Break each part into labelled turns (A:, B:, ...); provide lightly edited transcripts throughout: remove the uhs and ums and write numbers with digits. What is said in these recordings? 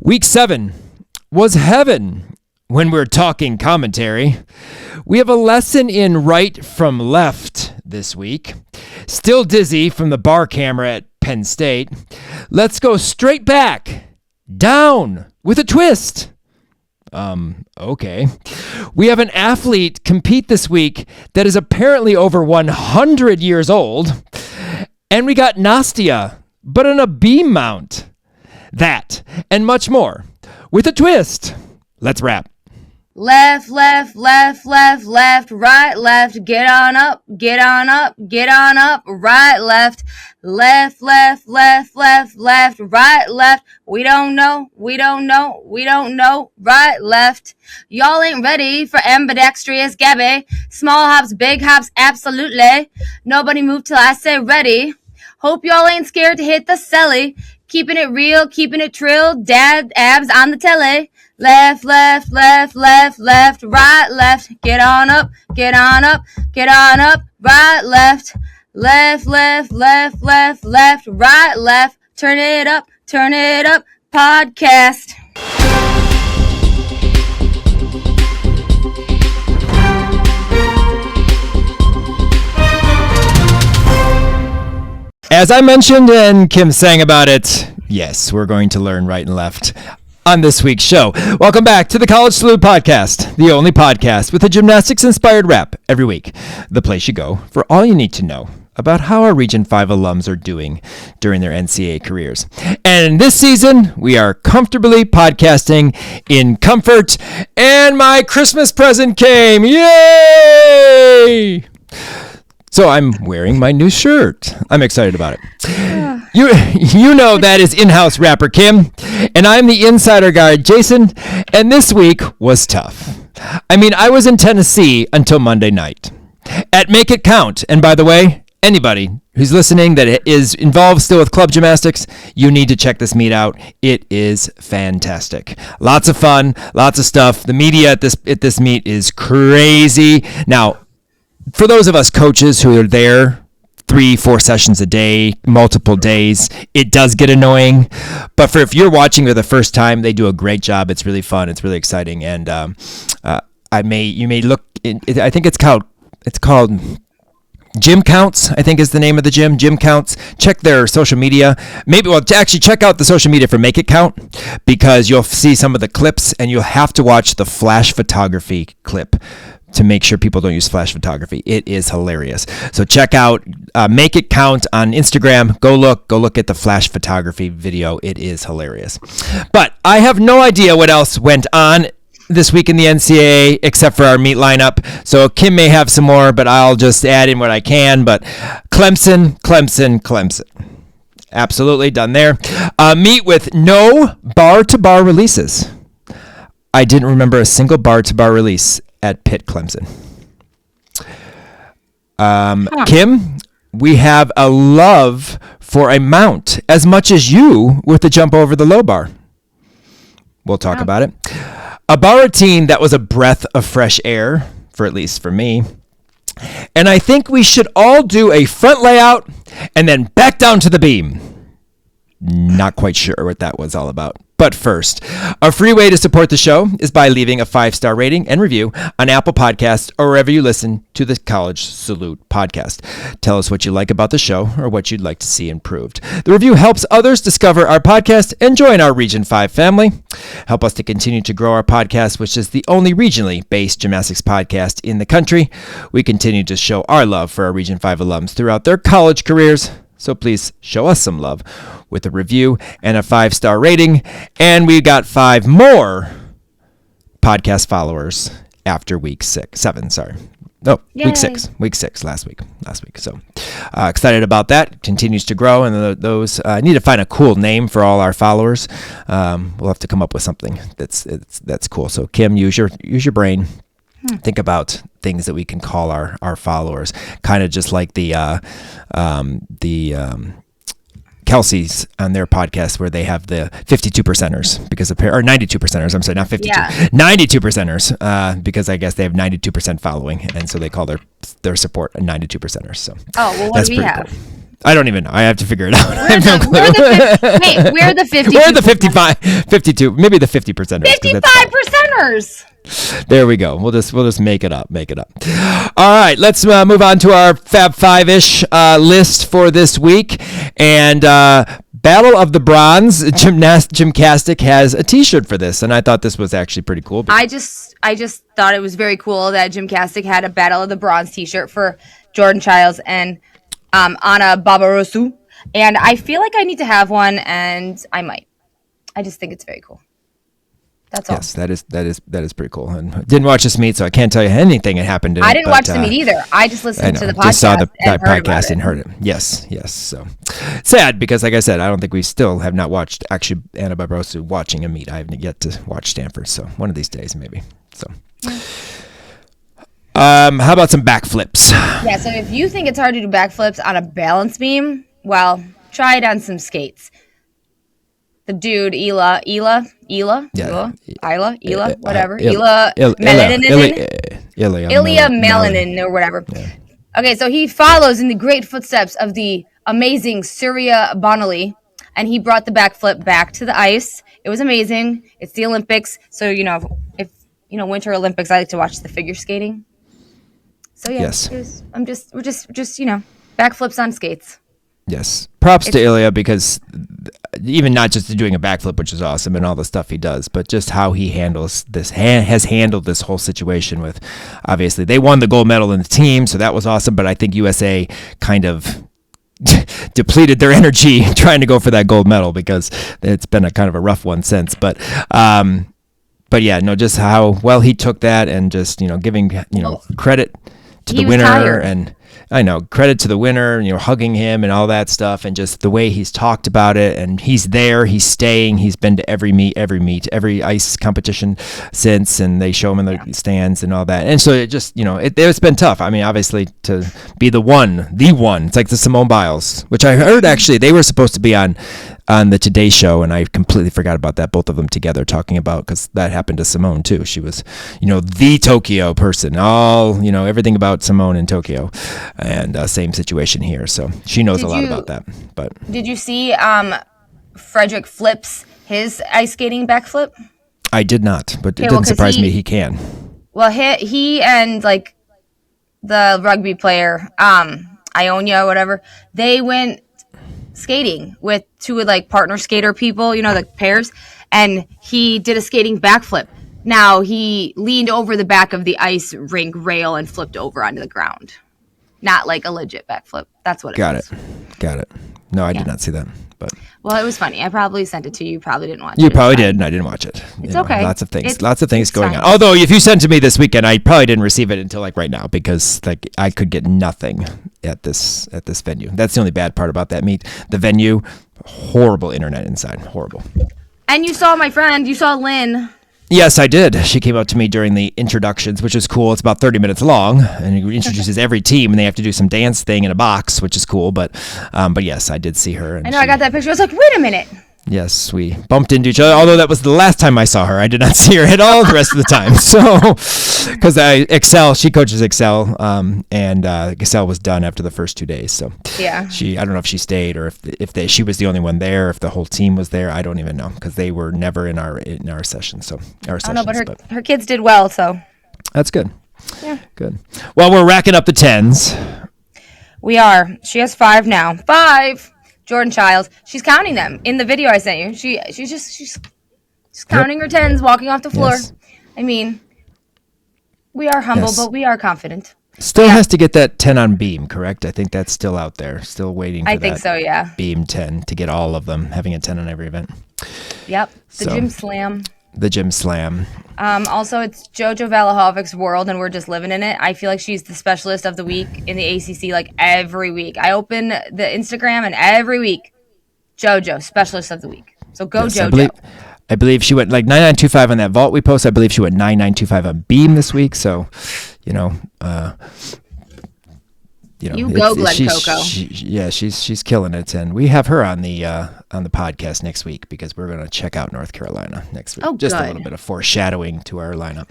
A: Week 7 was heaven when we're talking commentary. We have a lesson in right from left this week. Still dizzy from the bar camera at Penn State. Let's go straight back, down with a twist. Okay. We have an athlete compete this week that is apparently over 100 years old. And we got Nastia, but on a beam mount. That and much more with a twist. Let's wrap.
B: Left, left, left, left, left, right, left, get on up, get on up, get on up, right, left, left, left, left, left, left, right, left, we don't know, right, left. Y'all ain't ready for ambidextrous Gabby. Small hops, big hops, absolutely. Nobody move till I say ready. Hope y'all ain't scared to hit the celly. Keeping it real, keeping it trill, dad abs on the telly. Left, left, left, left, left, right, left. Get on up, get on up, get on up, right, left. Left, left, left, left, left, right, left. Turn it up, podcast.
A: As I mentioned and Kim sang about it, yes, we're going to learn right and left on this week's show. Welcome back to the College Salute Podcast, the only podcast with a gymnastics-inspired rap every week. The place you go for all you need to know about how our Region 5 alums are doing during their NCAA careers. And this season, we are comfortably podcasting in comfort, and my Christmas present came. Yay! So I'm wearing my new shirt. I'm excited about it. You know that is in-house rapper Kim, and I'm the insider guy Jason, and this week was tough. I mean, I was in Tennessee until Monday night at Make It Count. And by the way, anybody who's listening that is involved still with club gymnastics, you need to check this meet out. It is fantastic. Lots of fun, lots of stuff. The media at this meet is crazy. Now, for those of us coaches who are there 3-4 sessions a day, multiple days, it does get annoying. But if you're watching for the first time, they do a great job. It's really fun. It's really exciting. And you may look. I think it's called Gym Counts, I think is the name of the gym. Gym Counts. Check their social media. Actually check out the social media for Make It Count, because you'll see some of the clips, and you'll have to watch the flash photography clip to make sure people don't use flash photography. It is hilarious. So check out Make It Count on Instagram. Go look at the flash photography video. It is hilarious. But I have no idea what else went on this week in the NCAA except for our meet lineup. So Kim may have some more, but I'll just add in what I can. But Clemson, Clemson, Clemson. Absolutely done there. Meet with no bar-to-bar releases. I didn't remember a single bar-to-bar release at Pitt Clemson. Kim, we have a love for a mount as much as you with the jump over the low bar. We'll talk about it. A bar routine that was a breath of fresh air, at least for me. And I think we should all do a front layout and then back down to the beam. Not quite sure what that was all about. But first, a free way to support the show is by leaving a 5-star rating and review on Apple Podcasts or wherever you listen to the College Salute podcast. Tell us what you like about the show or what you'd like to see improved. The review helps others discover our podcast and join our Region 5 family. Help us to continue to grow our podcast, which is the only regionally based gymnastics podcast in the country. We continue to show our love for our Region 5 alums throughout their college careers. So please show us some love with a review and a 5-star rating. And we got 5 more podcast followers after week 7.
B: Yay.
A: Week 6 last week. So excited about that. Continues to grow. And those I need to find a cool name for all our followers. We'll have to come up with something that's cool. So Kim, use your brain. Think about things that we can call our followers, kind of just like the Kelsey's on their podcast where they have the 52 percenters or 92 percenters. I'm sorry, not 52, 92 percenters because I guess they have 92% following, and so they call their support a 92 percenters. So
B: what do we have?
A: I don't even know. I have to figure it out. I have no clue.
B: We're the 50.
A: We're the 55, 52, maybe the 50%ers.
B: 55%ers.
A: There we go. We'll just make it up. All right, let's move on to our Fab Five-ish list for this week. And Battle of the Bronze Gymcastic has a T-shirt for this, and I thought this was actually pretty cool.
B: I just thought it was very cool that Gymcastic had a Battle of the Bronze T-shirt for Jordan Childs and Anna Barbarosu, and I feel like I need to have one, and I might. I just think it's very cool. That's all.
A: Yes, that is pretty cool. And didn't watch this meet, so I can't tell you anything that happened.
B: I didn't watch the meet either. I just listened to the podcast.
A: Just saw the podcast and heard it. Yes. So sad because, like I said, I don't think we still have not watched actually Anna Barbarosu watching a meet. I haven't yet to watch Stanford, so one of these days maybe. So. How about some backflips?
B: Yeah. So if you think it's hard to do backflips on a balance beam, well, try it on some skates. The dude, Ila, whatever. Ilya Malinin or whatever. Yeah. Okay, so he follows in the great footsteps of the amazing Surya Bonali, and he brought the backflip back to the ice. It was amazing. It's the Olympics, so if Winter Olympics, I like to watch the figure skating. So yeah,
A: yes.
B: we're just backflips on skates.
A: Yes. Props to Ilya because even not just doing a backflip, which is awesome, and all the stuff he does, but just how he has handled this whole situation with, obviously, they won the gold medal in the team, so that was awesome, but I think USA kind of depleted their energy trying to go for that gold medal because it's been a kind of a rough one since. But yeah, no, just how well he took that and just, giving, credit to the winner
B: tired.
A: And I know, credit to the winner, hugging him and all that stuff, and just the way he's talked about it, and he's there, he's staying, he's been to every meet, every ice competition since, and they show him in the stands and all that, and so it just, it's been tough. I mean, obviously, to be the one, it's like the Simone Biles, which I heard actually, they were supposed to be on the Today Show, and I completely forgot about that, both of them together talking about, because that happened to Simone too. She was, the Tokyo person, everything about Simone in Tokyo, and same situation here. So she knows a lot about that. But
B: did you see Frederick flips his ice skating backflip?
A: I did not, but it didn't surprise me. He can.
B: Well, he and like the rugby player, Ionia, whatever, they went skating with two partner skater people, the pairs, and he did a skating backflip. Now he leaned over the back of the ice rink rail and flipped over onto the ground. Not like a legit backflip. That's what it was. Got it.
A: No, I did not see that. But
B: well, it was funny. I probably sent it to you. You probably didn't watch it.
A: You probably did, and I didn't watch it.
B: It's okay.
A: Lots of things going on. Although, if you sent it to me this weekend, I probably didn't receive it until right now because I could get nothing at this venue. That's the only bad part about that meet. The venue, horrible internet inside, horrible.
B: And you saw my friend. You saw Lynn.
A: Yes, I did. She came up to me during the introductions, which is cool. It's about 30 minutes long, and he introduces every team, and they have to do some dance thing in a box, which is cool. But yes, I did see her. And
B: I got that picture. I was like, wait a minute.
A: Yes, we bumped into each other, although that was the last time I saw her. I did not see her at all the rest of the time. So, because she coaches Excel, and Excel was done after the first 2 days. So,
B: yeah,
A: I don't know if she stayed or if she was the only one there, if the whole team was there. I don't even know because they were never in our session. So, our sessions.
B: I don't know, but her kids did well, so
A: that's good.
B: Yeah,
A: good. Well, we're racking up the 10s.
B: We are. She has 5 now. 5. Jordan Childs. She's counting them in the video I sent you. She's counting her 10s, walking off the floor. Yes. I mean, we are humble, but we are confident.
A: Still has to get that 10 on beam, correct? I think that's still out there. Still waiting for
B: I think so, yeah.
A: Beam 10 to get all of them, having a 10 on every event.
B: Yep. The Gym Slam.
A: The Gym Slam.
B: Also, it's Jojo Valahovic's world, and we're just living in it. I feel like she's the specialist of the week in the ACC, every week. I open the Instagram, and every week, Jojo, specialist of the week. So go, yes, Jojo.
A: I believe she went 9925 on that vault we posted. I believe she went 9925 on beam this week. So,
B: you go, Glenn Coco.
A: She's killing it, and we have her on the podcast next week because we're going to check out North Carolina next week.
B: Oh,
A: just
B: good.
A: A little bit of foreshadowing to our lineup.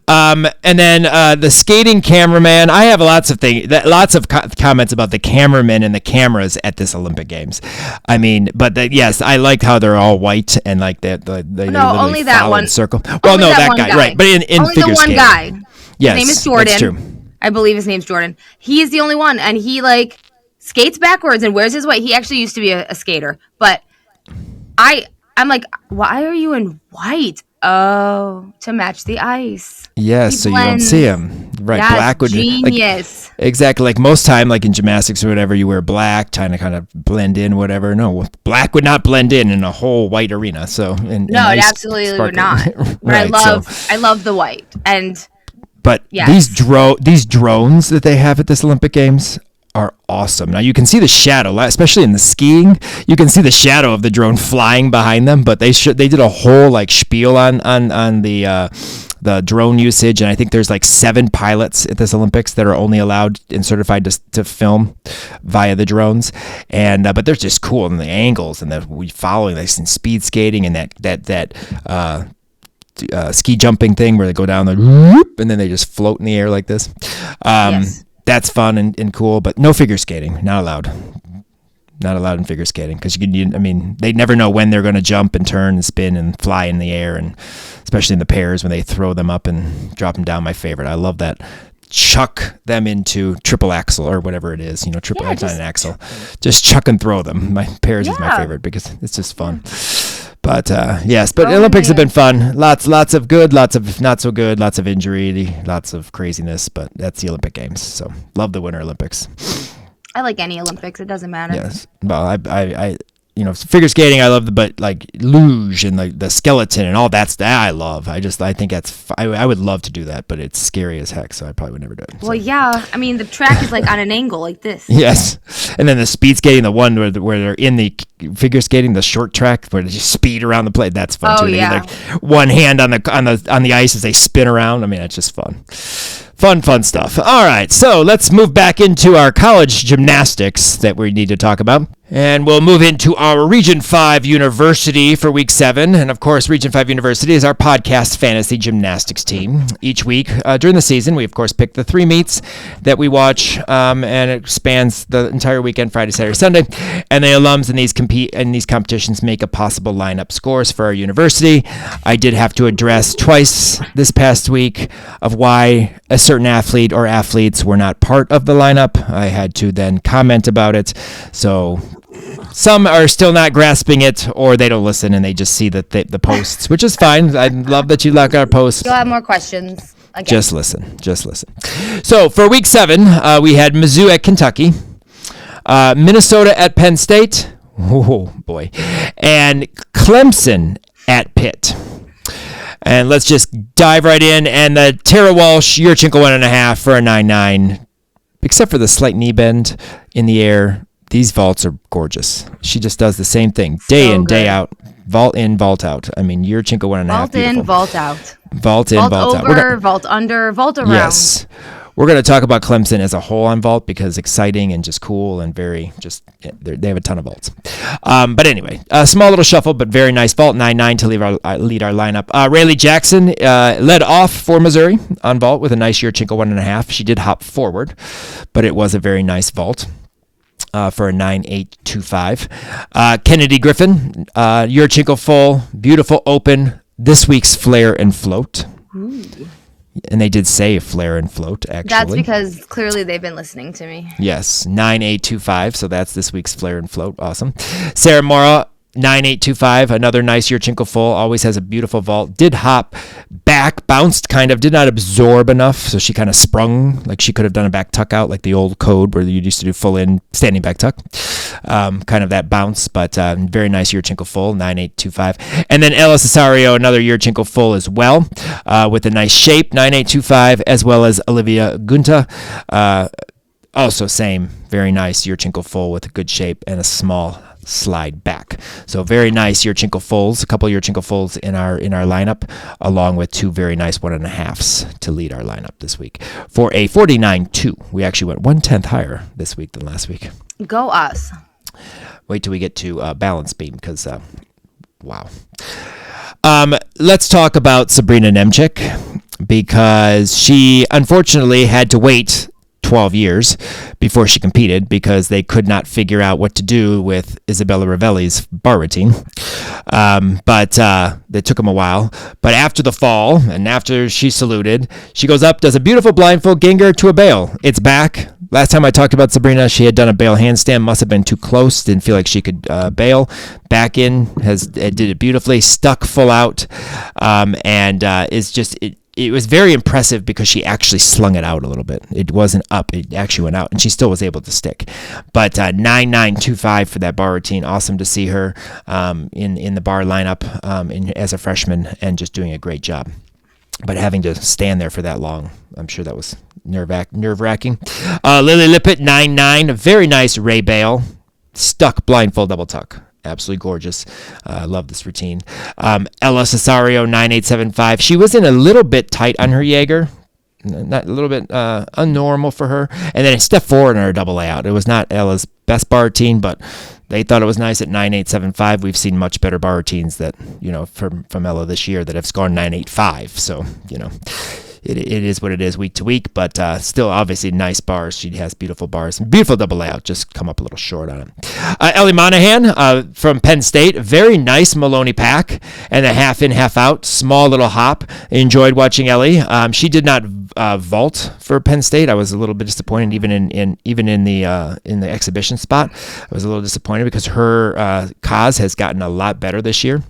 A: And then the skating cameraman. I have lots of comments about the cameramen and the cameras at this Olympic Games. I mean, but yes, I like how they're all white and like they
B: only that one
A: circle. Well, no, that guy, right? But in
B: only
A: figure
B: the one
A: skating,
B: guy.
A: yes,
B: his name is Jordan.
A: That's true.
B: I believe his name's Jordan. He is the only one, and he like skates backwards and wears his white. He actually used to be a skater, but I'm like, why are you in white? Oh, to match the ice.
A: Yes, so you don't see him. Right,
B: That's
A: black would
B: genius.
A: Like, exactly, like most time, like in gymnastics or whatever, you wear black, trying to kind of blend in, whatever. No, black would not blend in a whole white arena. So
B: it absolutely would not. But
A: right,
B: I love the white
A: But yes. these drones that they have at this Olympic Games are awesome. Now you can see the shadow, especially in the skiing. You can see the shadow of the drone flying behind them. But they did a whole like spiel on the drone usage, and I think there's like 7 pilots at this Olympics that are only allowed and certified to film via the drones. And but they're just cool, and the angles and we following like some speed skating and that ski jumping thing where they go down the whoop, and then they just float in the air like this. Yes. That's fun and cool, but no figure skating, not allowed. Not allowed in figure skating because they never know when they're going to jump and turn and spin and fly in the air, and especially in the pairs when they throw them up and drop them down. My favorite. I love that. Chuck them into triple axel or whatever it is, triple axel and axel. Just chuck and throw them. My pairs is my favorite because it's just fun. But yes, but Olympics have been fun. Lots of good, lots of not so good, lots of injury, lots of craziness. But that's the Olympic Games. So love the Winter Olympics.
B: I like any Olympics. It doesn't matter.
A: Yes. Well, I figure skating I love, but like luge and like the skeleton and all that I love. I think that's I would love to do that, but it's scary as heck, so I probably would never do it.
B: Well, yeah. I mean, the track is like on an angle like this.
A: Yes. And then the speed skating, the one where they're in the figure skating, the short track where they just speed around the plate. That's fun too. They get like one hand on the ice as they spin around. I mean, it's just fun. Fun stuff. All right, so let's move back into our college gymnastics that we need to talk about. And we'll move into our Region 5 University for Week 7. And, of course, Region 5 University is our podcast fantasy gymnastics team. Each week during the season, we, of course, pick the 3 meets that we watch, and it spans the entire weekend, Friday, Saturday, Sunday. And the alums in these competitions make a possible lineup scores for our university. I did have to address twice this past week of why a certain athlete or athletes were not part of the lineup. I had to then comment about it. So some are still not grasping it, or they don't listen and they just see the posts, which is fine. I love that you like our posts.
B: You'll have more questions again.
A: Just listen. So for Week 7, we had Mizzou at Kentucky, Minnesota at Penn State, oh boy, and Clemson at Pitt. And let's just dive right in. And the Tara Walsh, Yurchenko 1.5 for a 9.9. Except for the slight knee bend in the air, these vaults are gorgeous. She just does the same thing day in, day out. Vault in, vault out. I mean, Yurchenko 1.5.
B: Vault in, vault out.
A: Vault in, vault out.
B: Vault over, vault under, vault around.
A: Yes. We're going to talk about Clemson as a whole on vault because exciting and just cool and very they have a ton of vaults. But anyway, a small little shuffle, but very nice vault. 9.9 to lead our lineup. Rayleigh Jackson led off for Missouri on vault with a nice Yurchenko 1.5. She did hop forward, but it was a very nice vault. For a 9.825. Kennedy Griffin, Yurchenko full, beautiful open. This week's flare and float. Ooh. And they did say flare and float, actually.
B: That's because clearly they've been listening to me.
A: Yes, 9.825. So that's this week's flare and float. Awesome. Sarah Mora, 9.825, another nice Yurchenko full, always has a beautiful vault. Did hop back, bounced kind of, did not absorb enough, so she kind of sprung, like she could have done a back tuck out, like the old code where you used to do full in, standing back tuck. Kind of that bounce, but very nice Yurchenko full, 9.825. And then Ella Cesario, another Yurchenko full as well, with a nice shape, 9.825, as well as Olivia Gunta. Also same, very nice Yurchenko full with a good shape and a small slide back. So very nice Yurchenko fulls, a couple of Yurchenko fulls in our lineup, along with 2 very nice 1.5s to lead our lineup this week for a 49.2. We actually went 1/10 higher this week than last week.
B: Go us.
A: Wait till we get to balance beam because wow. Let's talk about Sabrina Nemchik. because she unfortunately had to wait 12 years before she competed because they could not figure out what to do with Isabella Ravelli's bar routine. But it took them a while. But after the fall and after she saluted, she goes up, does a beautiful blindfold Ginger to a bail. It's back. Last time I talked about Sabrina, she had done a bail handstand, must have been too close, didn't feel like she could bail. Back in, did it beautifully, stuck full out, and is just... It was very impressive because she actually slung it out a little bit. It wasn't up. It actually went out, and she still was able to stick. But 9.925 for that bar routine. Awesome to see her in the bar lineup as a freshman and just doing a great job. But having to stand there for that long, I'm sure that was nerve-wracking. Lily Lippett, 9.9. A very nice Ray Bale. Stuck blindfold double tuck. Absolutely gorgeous. Love this routine. Ella Cesario, 9.875. She was in a little bit tight on her Jaeger. Not a little bit unnormal for her. And then step forward on her double layout. It was not Ella's best bar routine, but they thought it was nice at 9.875. We've seen much better bar routines that, from Ella this year that have gone 9.85. So, it is what it is week to week, but still obviously nice bars. She has beautiful bars. Beautiful double layout, just come up a little short on it. Ellie Monahan from Penn State, very nice Maloney pack and a half in, half out, small little hop. Enjoyed watching Ellie. She did not vault for Penn State. I was a little bit disappointed even in the exhibition spot. I was a little disappointed because her cause has gotten a lot better this year.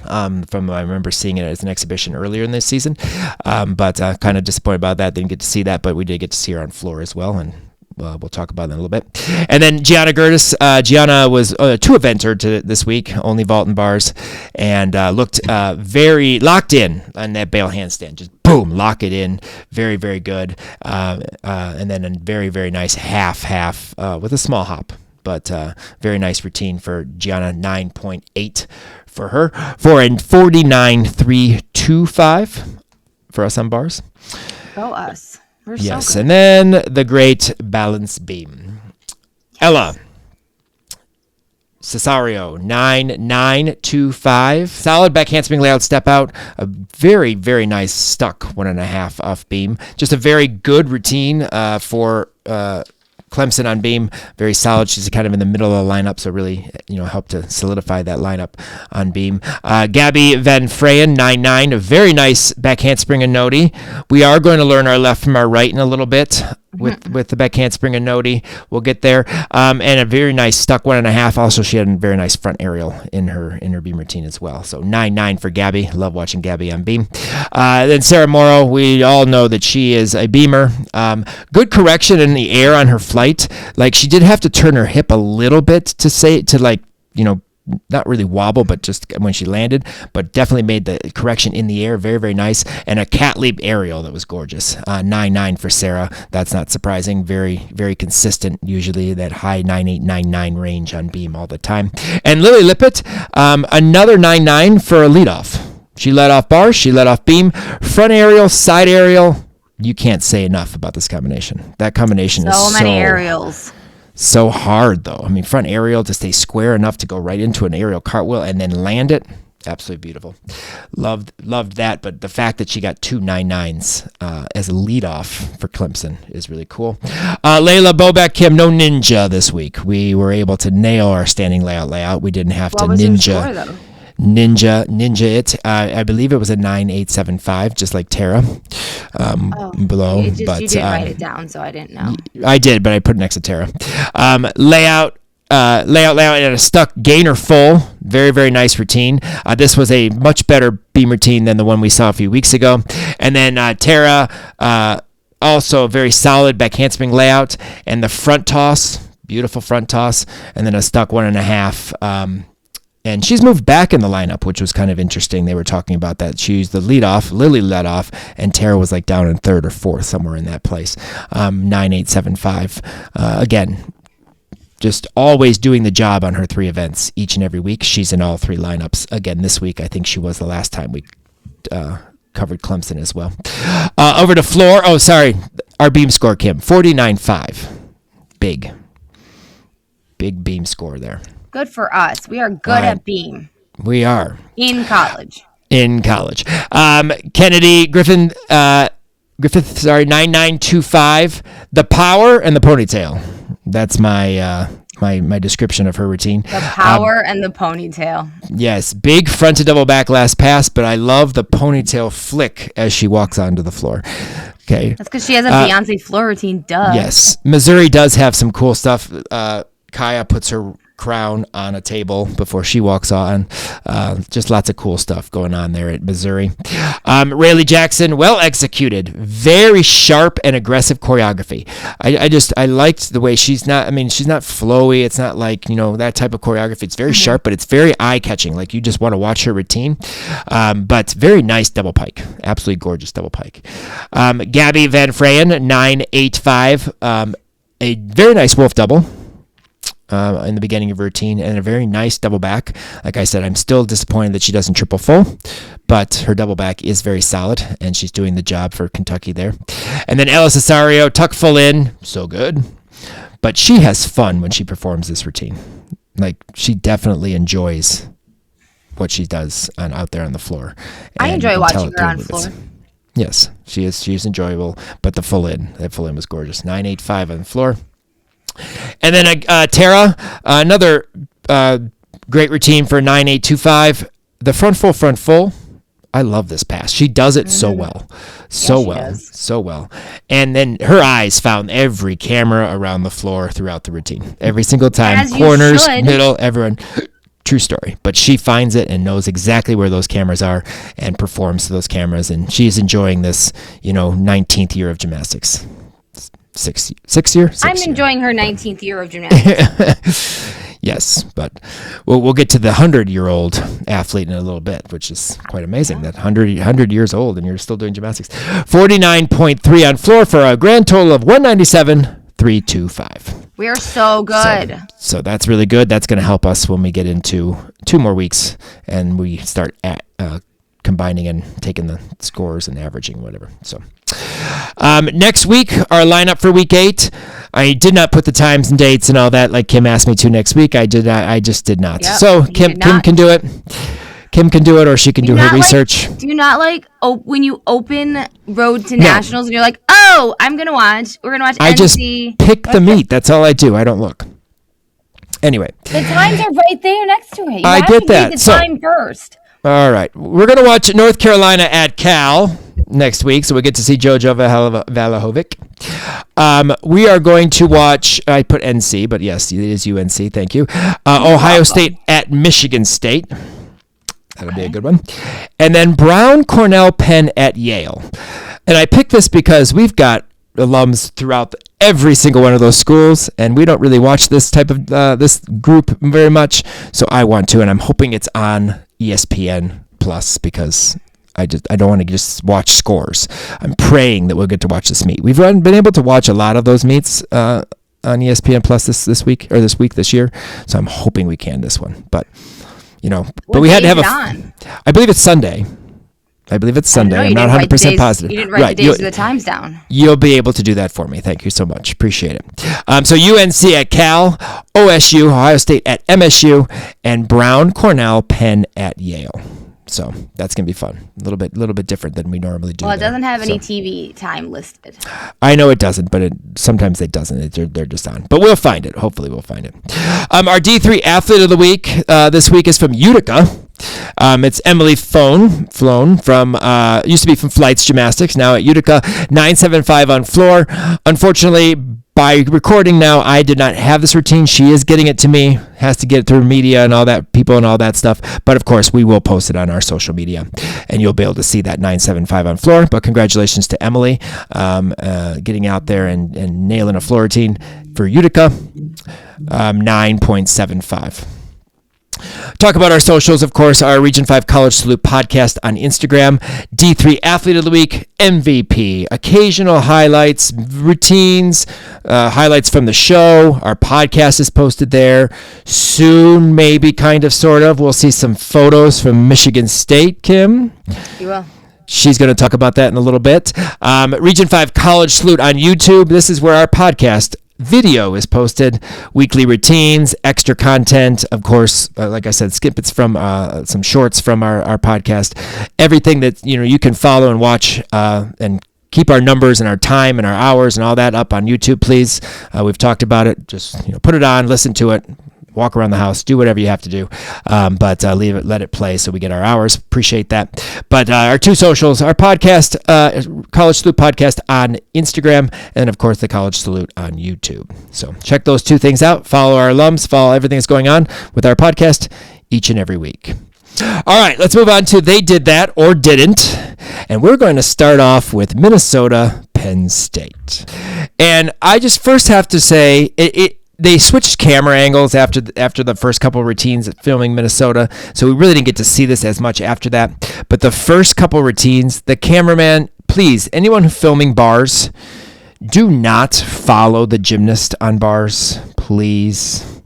A: I remember seeing it as an exhibition earlier in this season, but kind of disappointed about that. Didn't get to see that, but we did get to see her on floor as well, and we'll talk about that in a little bit. And then Gianna Gertis. Gianna was a two-eventer this week, only vault and bars, and looked very locked in on that bail handstand. Just boom, lock it in. Very, very good. And then a very, very nice half with a small hop. But very nice routine for Gianna, 9.8 for her. For a 49.325 for us on bars.
B: Go us. We're
A: yes,
B: so good.
A: And then the great balance beam. Ella Cesario, 9.925. Solid back handspring layout step out. A very, very nice stuck 1.5 off beam. Just a very good routine for Clemson on beam, very solid. She's kind of in the middle of the lineup, so really, helped to solidify that lineup on beam. Gabby Van Freyen, 9.9, a very nice back handspring and noti. We are going to learn our left from our right in a little bit with the back handspring and noti. We'll get there. And a very nice stuck 1.5. Also, she had a very nice front aerial in her beam routine as well. So 9.9 for Gabby. Love watching Gabby on beam. Then Sarah Morrow, we all know that she is a beamer. Good correction in the air on her flight. Like she did have to turn her hip a little bit not really wobble, but just when she landed, but definitely made the correction in the air. Very, very nice. And a cat leap aerial that was gorgeous. 9.9 for Sarah. That's not surprising. Very, very consistent, usually that high 9.8, 9.9 range on beam all the time. And Lily Lippett, another 9.9 for a leadoff. She led off bar, she led off beam, front aerial, side aerial. You can't say enough about this combination. That combination is
B: so many aerials.
A: So hard, though. I mean, front aerial to stay square enough to go right into an aerial cartwheel and then land it. Absolutely beautiful. Loved that, but the fact that she got two 9.9s as a leadoff for Clemson is really cool. Layla Bobek Kim, no ninja this week. We were able to nail our standing layout. We didn't have to ninja. Ninja it. I believe it was a 9.875, just like Tara below.
B: You
A: but
B: you didn't write it down, so I didn't know.
A: I did, but I put it next to Tara. Layout, and a stuck gainer full. Very, very nice routine. This was a much better beam routine than the one we saw a few weeks ago. And then Tara, also a very solid back handspring layout, and the front toss, beautiful front toss, and then a stuck 1.5. And she's moved back in the lineup, which was kind of interesting. They were talking about that. She used the leadoff, Lily led off, and Tara was like down in third or fourth, somewhere in that place. 9.875. Again, just always doing the job on her three events each and every week. She's in all three lineups. Again, this week, I think she was the last time we covered Clemson as well. Over to floor. Oh, sorry. Our beam score, Kim. 49.5. Big beam score there.
B: Good for us. We are good at beam.
A: We are.
B: In college.
A: in college. Kennedy Griffith, 9925. The power and the ponytail. That's my my description of her routine.
B: The power and the ponytail.
A: Yes, big front to double back last pass, but I love the ponytail flick as she walks onto the floor. Okay.
B: That's because she has a Beyonce floor routine, duh.
A: Yes. Missouri does have some cool stuff. Kaya puts her crown on a table before she walks on. Just lots of cool stuff going on there at Missouri. Rayleigh Jackson, well executed, very sharp and aggressive choreography. I liked the way she's not flowy. It's not like, that type of choreography. It's very sharp, but it's very eye catching. Like you just want to watch her routine. But very nice double pike. Absolutely gorgeous double pike. Gabby Van Freyen, 985. A very nice wolf double. In the beginning of her routine, and a very nice double back. Like I said, I'm still disappointed that she doesn't triple full, but her double back is very solid, and she's doing the job for Kentucky there. And then Ella Cesario, tuck full in, so good. But she has fun when she performs this routine. Like, she definitely enjoys what she does out there on the floor.
B: I enjoy watching her on floor.
A: Yes, she is enjoyable, but that full in was gorgeous. 985 on the floor. And then Tara, another great routine for 9825. The front full. I love this pass. She does it so well. So well. And then her eyes found every camera around the floor throughout the routine. Every single time.
B: As
A: Corners, middle, everyone. True story. But she finds it and knows exactly where those cameras are and performs to those cameras. And she's enjoying this, 19th year of gymnastics. Sixth year?
B: I'm enjoying her 19th year of gymnastics.
A: Yes, but we'll get to the 100-year-old athlete in a little bit, which is quite amazing. That 100 years old and you're still doing gymnastics. 49.3 on floor for a grand total of 197.325.
B: We are so good.
A: So that's really good. That's going to help us when we get into 2 more weeks and we start combining and taking the scores and averaging, whatever. So next week, our lineup for week 8. I did not put the times and dates and all that like Kim asked me to next week. I just did not.
B: Yep,
A: so Kim can do it. Kim can do it, or she can do her research.
B: Do you not when you open Road to Nationals and you're like, oh, we're going to watch NC.
A: I just pick the meet. That's all I do. I don't look. Anyway.
B: The times are right there next to it.
A: I get that.
B: The time first.
A: All right. We're going to watch North Carolina at Cal next week, so we get to see Jojo Valahovic. We are going to watch, I put NC, but yes, it is UNC. Thank you. Ohio State at Michigan State. That'll be a good one. And then Brown, Cornell, Penn at Yale. And I picked this because we've got alums throughout every single one of those schools, and we don't really watch this type of this group very much, so I want to, and I'm hoping it's on ESPN Plus because I don't want to just watch scores. I'm praying that we'll get to watch this meet. We've been able to watch a lot of those meets on ESPN Plus this year, so I'm hoping we can this one. But but we had to have I believe it's Sunday. I'm not 100% positive.
B: You didn't write the days of the times down.
A: You'll be able to do that for me. Thank you so much. Appreciate it. So UNC at Cal, OSU, Ohio State at MSU, and Brown, Cornell, Penn at Yale. So that's going to be fun. A little bit different than we normally do.
B: Well, it doesn't have any TV time listed.
A: I know it doesn't, but sometimes it doesn't. They're just on. But we'll find it. Hopefully we'll find it. Our D3 Athlete of the Week this week is from Utica. It's Emily Flown from, used to be from Flights Gymnastics, now at Utica, 975 on floor. Unfortunately, by recording now, I did not have this routine. She is getting it to me, has to get it through media and all that, people and all that stuff. But of course, we will post it on our social media, and you'll be able to see that 975 on floor. But congratulations to Emily, getting out there and nailing a floor routine for Utica, 9.75. Talk about our socials, of course, our Region 5 College Salute podcast on Instagram, D3 Athlete of the Week, MVP, occasional highlights, routines, highlights from the show. Our podcast is posted there. Soon, maybe, kind of, sort of, we'll see some photos from Michigan State, Kim.
B: You will.
A: She's going to talk about that in a little bit. Region 5 College Salute on YouTube. This is where our podcast video is posted, weekly routines, extra content, of course, like I said, snippets from some shorts from our podcast, everything that you can follow and watch and keep our numbers and our time and our hours and all that up on YouTube, please. We've talked about it. Just put it on, listen to it, walk around the house, do whatever you have to do, but let it play so we get our hours. Appreciate that. But our two socials, our podcast, College Salute Podcast on Instagram, and of course the College Salute on YouTube. So check those two things out. Follow our alums, follow everything that's going on with our podcast each and every week. All right, let's move on to They Did That or Didn't. And we're going to start off with Minnesota, Penn State. And I just first have to say, they switched camera angles after the first couple of routines filming Minnesota, so we really didn't get to see this as much after that. But the first couple of routines, the cameraman, please, anyone filming bars, do not follow the gymnast on bars, please.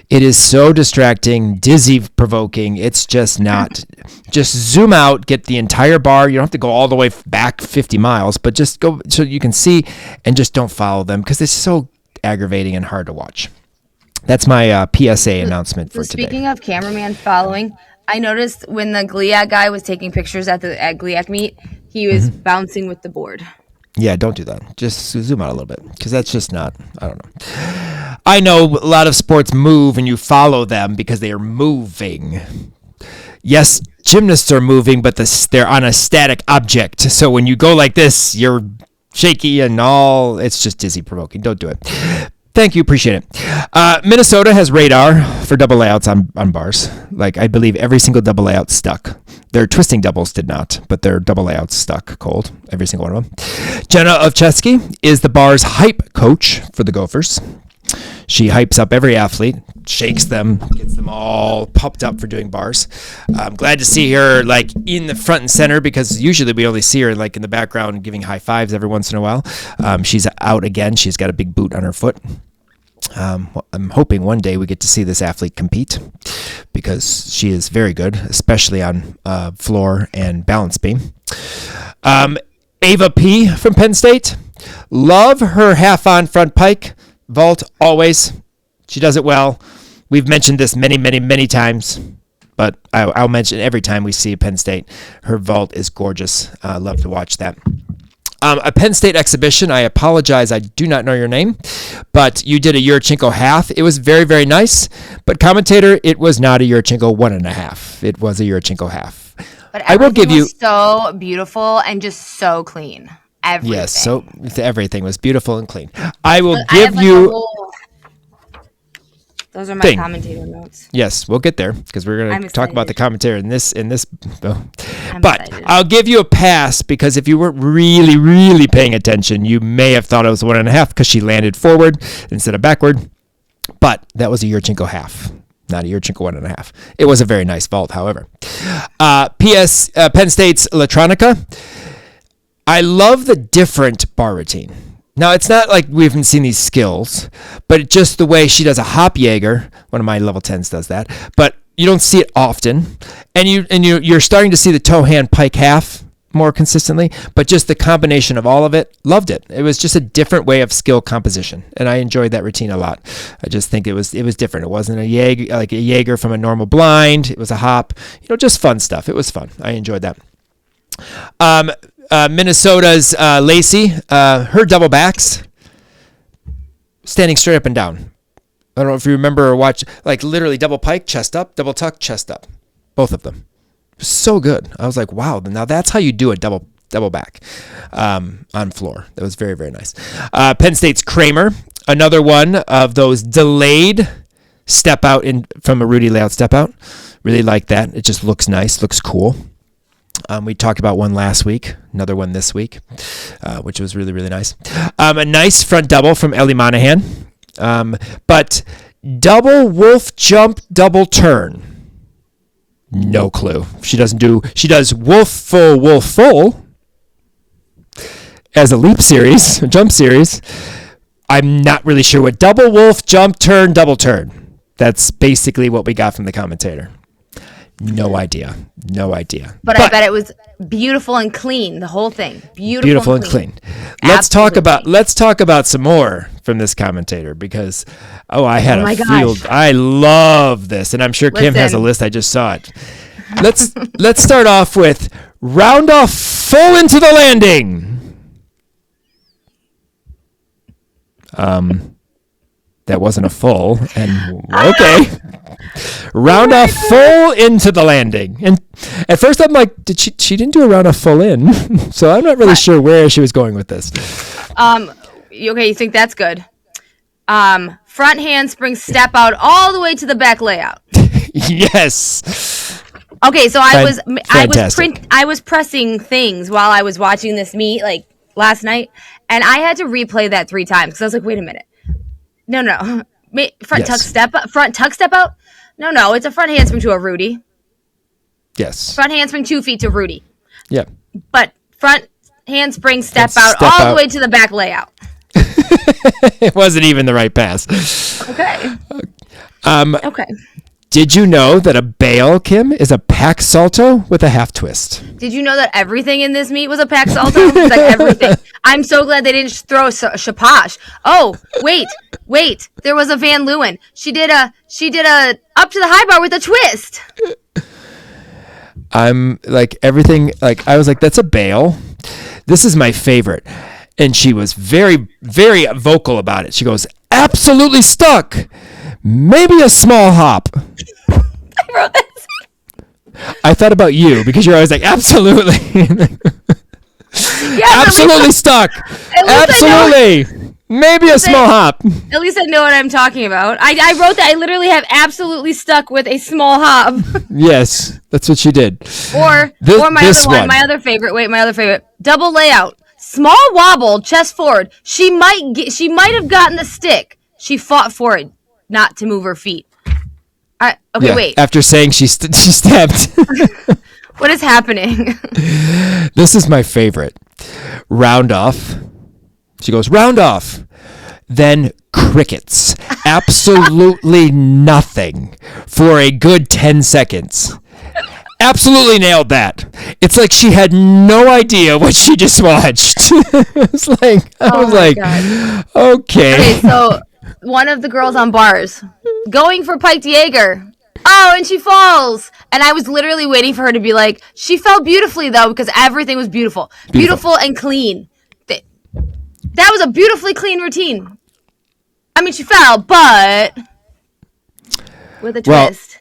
A: It is so distracting, dizzy provoking. It's just not. Just zoom out, get the entire bar. You don't have to go all the way back 50 miles, but just go so you can see, and just don't follow them because it's so aggravating and hard to watch. That's my PSA announcement for today.
B: Speaking of cameraman following, I noticed when the GLIAC guy was taking pictures at GLIAC meet, he was bouncing with the board.
A: Yeah, don't do that. Just zoom out a little bit because that's just not, I don't know. I know a lot of sports move and you follow them because they are moving. Yes, gymnasts are moving, but they're on a static object. So when you go like this, you're shaky and all. It's just dizzy provoking. Don't do it. Thank you. Appreciate it. Minnesota has radar for double layouts on bars. Like, I believe every single double layout stuck. Their twisting doubles did not, but their double layouts stuck cold. Every single one of them. Jenna Ovchesky is the bar's hype coach for the Gophers. She hypes up every athlete, shakes them, gets them all pumped up for doing bars. I'm glad to see her like in the front and center because usually we only see her like in the background giving high fives every once in a while. She's out again. She's got a big boot on her foot. I'm hoping one day we get to see this athlete compete because she is very good, especially on floor and balance beam. Ava P. from Penn State. Love her half-on front pike. Vault, always. She does it well. We've mentioned this many, many, many times, but I'll mention every time we see Penn State. Her vault is gorgeous. I love to watch that. A Penn State exhibition. I apologize. I do not know your name, but you did a Yurchenko half. It was very, very nice, but commentator, it was not a Yurchenko 1.5. It was a Yurchenko half.
B: But I will give you so beautiful and just so clean. Everything.
A: Yes, so everything was beautiful and clean. I will give you.
B: Those are my commentator notes.
A: Yes, we'll get there because we're going to talk about the commentator in this. But
B: excited.
A: I'll give you a pass because if you weren't really, really paying attention, you may have thought it was 1.5 because she landed forward instead of backward. But that was a Yurchenko half, not a Yurchenko 1.5. It was a very nice vault, however. Penn State's Electronica. I love the different bar routine. Now, it's not like we haven't seen these skills, but just the way she does a hop Jaeger, one of my level 10s does that, but you don't see it often. And you're starting to see the toe hand pike half more consistently, but just the combination of all of it, loved it. It was just a different way of skill composition, and I enjoyed that routine a lot. I just think it was different. It wasn't a Jaeger from a normal blind. It was a hop, just fun stuff. It was fun. I enjoyed that. Minnesota's Lacey, her double backs, standing straight up and down. I don't know if you remember or watch, like literally double pike, chest up, double tuck, chest up. Both of them. So good. I was like, wow, now that's how you do a double back on floor. That was very, very nice. Penn State's Kramer, another one of those delayed step out from a Rudy layout step out. Really like that. It just looks nice, looks cool. We talked about one last week, another one this week, which was really, really nice. A nice front double from Ellie Monahan, but double wolf jump, double turn. No clue. She does wolf full as a leap series, a jump series. I'm not really sure what double wolf jump turn, double turn. That's basically what we got from the commentator. No idea.
B: But I bet it was beautiful and clean. The whole thing,
A: beautiful and clean. Let's talk about some more from this commentator because I had a field. I love this, and I'm sure Kim has a list. I just saw it. Let's start off with round off full into the landing. That wasn't a full, and okay. Round off full into the landing. And at first I'm like, she didn't do a round off full in. So I'm not really sure where she was going with this.
B: Okay, you think that's good. Front handspring step out all the way to the back layout.
A: Yes.
B: Okay, so I was pressing things while I was watching this meet like last night, and I had to replay that 3 times because I was like, wait a minute. No. Front tuck step out? No, it's a front handspring to a Rudy.
A: Yes.
B: Front handspring 2 feet to Rudy.
A: Yeah.
B: But front handspring step out all the way to the back layout.
A: It wasn't even the right pass.
B: Okay.
A: Okay. Did you know that a bail, Kim, is a pack salto with a half twist?
B: Did you know that everything in this meet was a pack salto? Like everything. I'm so glad they didn't throw a shapash. Oh, wait. There was a Van Leeuwen. She did a up to the high bar with a twist.
A: I'm like everything. Like I was like, that's a bail. This is my favorite. And she was very, very vocal about it. She goes, absolutely stuck. Maybe a small hop.
B: I wrote this.
A: I thought about you because you're always like, absolutely. Absolutely stuck. Absolutely. Maybe a small hop.
B: At least I know what I'm talking about. I wrote that I literally have absolutely stuck with a small hop.
A: Yes, that's what she did.
B: Or my other favorite. Double layout. Small wobble, chest forward. She might have gotten the stick. She fought for it, not to move her feet. Wait.
A: After saying she stepped.
B: What is happening?
A: This is my favorite. Round off. She goes, round off. Then crickets. Absolutely nothing for a good 10 seconds. Absolutely nailed that. It's like she had no idea what she just watched. It's like, I was like, God. Okay.
B: So one of the girls on bars going for Pike Jaeger. Oh, and she falls. And I was literally waiting for her to be like, she fell beautifully, though, because everything was beautiful. Beautiful and clean. That was a beautifully clean routine. I mean, she fell, but with a twist.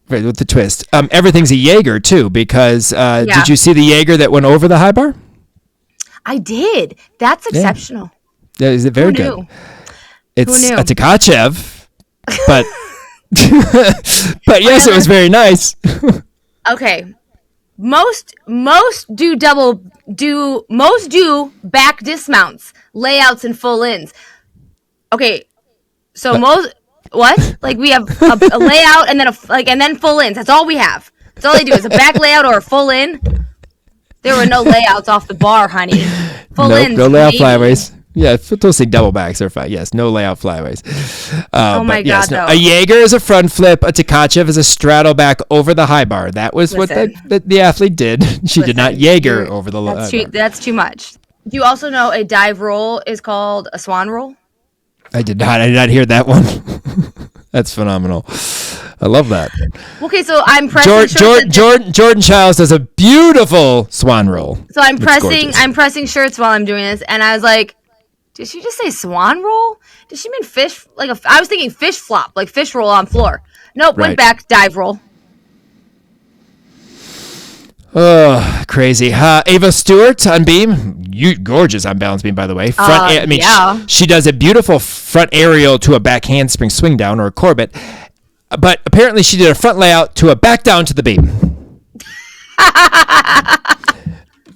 A: Right, with the twist. Everything's a Jaeger, too, because did you see the Jaeger that went over the high bar?
B: I did. That's exceptional.
A: Yeah, is it very good? It's a Tkachev, but but yes, it was very nice.
B: Okay. Most do back dismounts, layouts, and full ins. Okay, so what? Like we have a layout and then and then full ins. That's all we have. That's all they do is a back layout or a full in. There were no layouts off the bar, honey. Full ins. No layout
A: flyaways. Yeah, those thing double backs are fine. Yes, no layout flyaways.
B: Oh my God, no.
A: A Jaeger is a front flip. A Tkachev is a straddle back over the high bar. That was what the athlete did. She did not Jaeger over the high bar.
B: That's too much. Do you also know a dive roll is called a swan roll?
A: I did not hear that one. That's phenomenal. I love that.
B: Okay, so I'm pressing
A: Jordan Childs does a beautiful swan roll.
B: So I'm pressing shirts while I'm doing this, and I was like, did she just say swan roll? Did she mean fish? I was thinking fish flop, like fish roll on floor. Nope, went back, dive roll.
A: Oh, crazy. Ava Stewart on beam. Gorgeous on balance beam, by the way. She does a beautiful front aerial to a back handspring swing down or a Corbett. But apparently she did a front layout to a back down to the beam.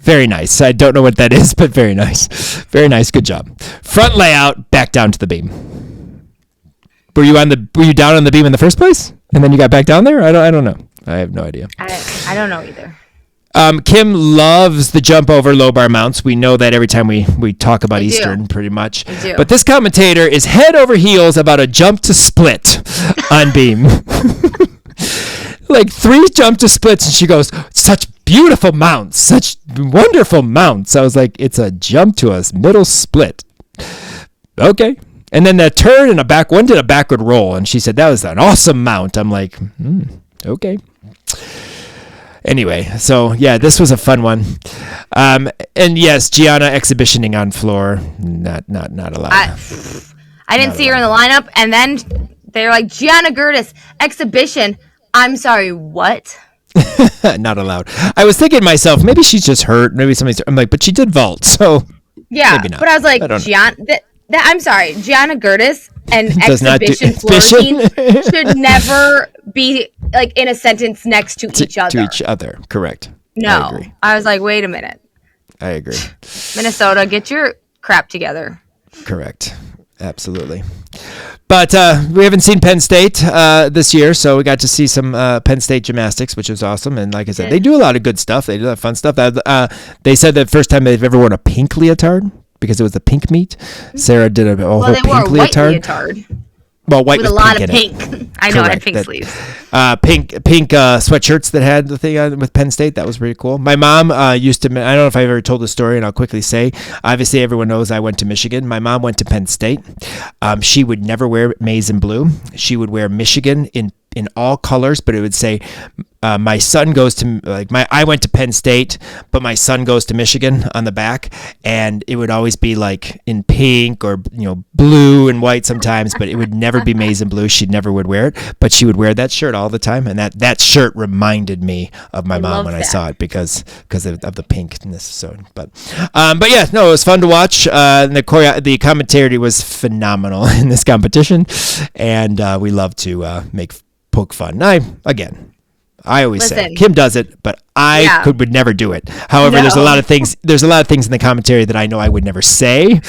A: Very nice. I don't know what that is, but very nice. Very nice. Good job. Front layout, back down to the beam. Were you down on the beam in the first place? And then you got back down there? I don't know. I have no idea.
B: I don't know either.
A: Kim loves the jump over low bar mounts. We know that every time we talk about Eastern, pretty much. But this commentator is head over heels about a jump to split on beam. like 3 jump to splits, and she goes, such beautiful mounts, such wonderful mounts. I was like, it's a jump to a middle split. Okay. And then the turn and one did a backward roll, and she said that was an awesome mount. I'm like, okay. Anyway, so yeah, this was a fun one. And yes, Gianna exhibitioning on floor, not allowed.
B: I didn't see her in the lineup, and then they're like, Gianna Gertis, exhibition. I'm sorry, what?
A: Not allowed. I was thinking to myself, maybe she's just hurt. Maybe somebody's. I'm like, but she did vault, so
B: yeah.
A: Maybe not.
B: But I was like, I'm sorry, Gianna Gertis and exhibition floor team should never be like in a sentence next to each other.
A: To each other, correct.
B: No, I was like, wait a minute.
A: I agree.
B: Minnesota, get your crap together.
A: Correct. Absolutely. But we haven't seen Penn State this year, so we got to see some Penn State gymnastics, which is awesome. And like I said, they do a lot of good stuff. They do a lot of fun stuff. They said the first time they've ever worn a pink leotard because it was the pink meet. Sarah did a whole pink leotard. Well, white with a lot of pink.
B: I know, it had pink sleeves.
A: Pink sweatshirts that had the thing on with Penn State. That was pretty cool. My mom used to. I don't know if I've ever told the story, and I'll quickly say. Obviously, everyone knows I went to Michigan. My mom went to Penn State. She would never wear maize and blue. She would wear Michigan in all colors, but it would say, my son goes to I went to Penn State, but my son goes to Michigan on the back, and it would always be like in pink or blue and white sometimes, but it would never be maize and blue. She never would wear it, but she would wear that shirt all the time, and that shirt reminded me of my mom when I saw it because of the pinkness. So, but yeah, no, it was fun to watch. And the commentary was phenomenal in this competition, and we love to poke fun. I always say Kim does it, but I would never do it. However, there's a lot of things in the commentary that I know I would never say,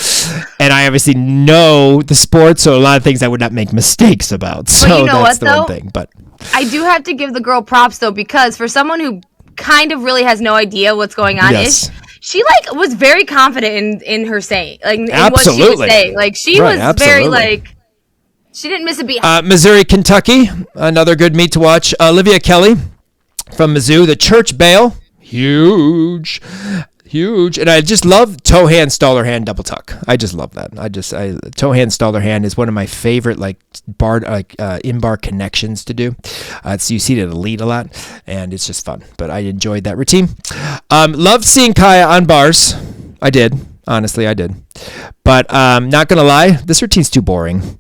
A: and I obviously know the sport, so a lot of things I would not make mistakes about. So that's the one thing. But
B: I do have to give the girl props though, because for someone who kind of really has no idea what's going on, she was very confident in her saying, in what she was saying. She was very she didn't miss a beat.
A: Missouri, Kentucky, another good meet to watch. Olivia Kelly from Mizzou, the church bail, huge. And I just love toe hand, staller hand, double tuck. I just love that. Toe hand, staller hand is one of my favorite in-bar connections to do. So you see it at Elite a lot, and it's just fun. But I enjoyed that routine. Loved seeing Kaya on bars. I did. Honestly, I did. But not going to lie, this routine's too boring.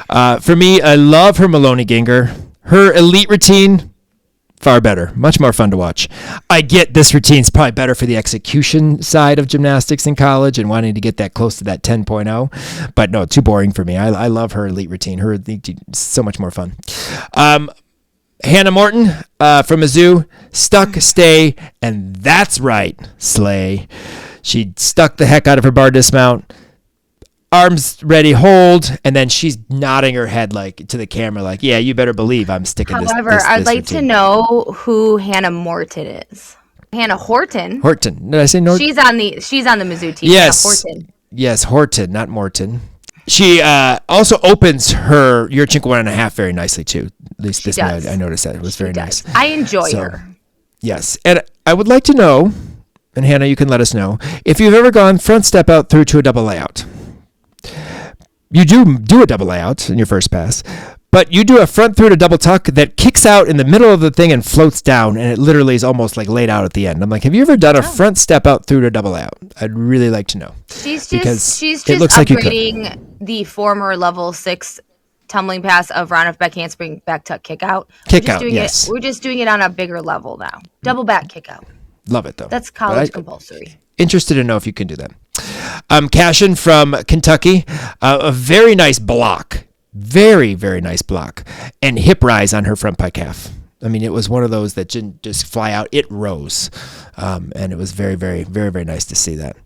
A: For me, I love her Maloney Ginger. Her elite routine, far better. Much more fun to watch. I get this routine's probably better for the execution side of gymnastics in college and wanting to get that close to that 10.0. But no, too boring for me. I love her elite routine. Her elite is so much more fun. Hannah Morton from Mizzou, stuck, stay, and that's right, slay. She stuck the heck out of her bar dismount, arms ready, hold, and then she's nodding her head to the camera yeah, you better believe I'm sticking this.
B: However, I'd like to know who Hannah Morton is. Hannah Horton.
A: Horton. Did I say Norton?
B: She's on the Mizzou team.
A: Yes.
B: Hannah Horton.
A: Yes, Horton, not Morton. She also opens her Yurchenko 1.5 very nicely too. At least this one, I noticed that it was very nice.
B: I enjoy her.
A: Yes, and I would like to know, and Hannah, you can let us know, if you've ever gone front step out through to a double layout. You do a double layout in your first pass, but you do a front through to double tuck that kicks out in the middle of the thing and floats down, and it literally is almost laid out at the end. I'm like, have you ever done a front step out through to double layout? I'd really like to know.
B: She's just upgrading the former level 6 tumbling pass of round of back handspring, back tuck, kick out.
A: Yes.
B: We're just doing it on a bigger level now. Double back kick out.
A: Love it though.
B: That's college compulsory.
A: Interested to know if you can do that. Cashin from Kentucky, a very nice block. Very, very nice block. And hip rise on her front pike half. I mean, it was one of those that didn't just fly out. It rose. And it was very, very, very, very nice to see that.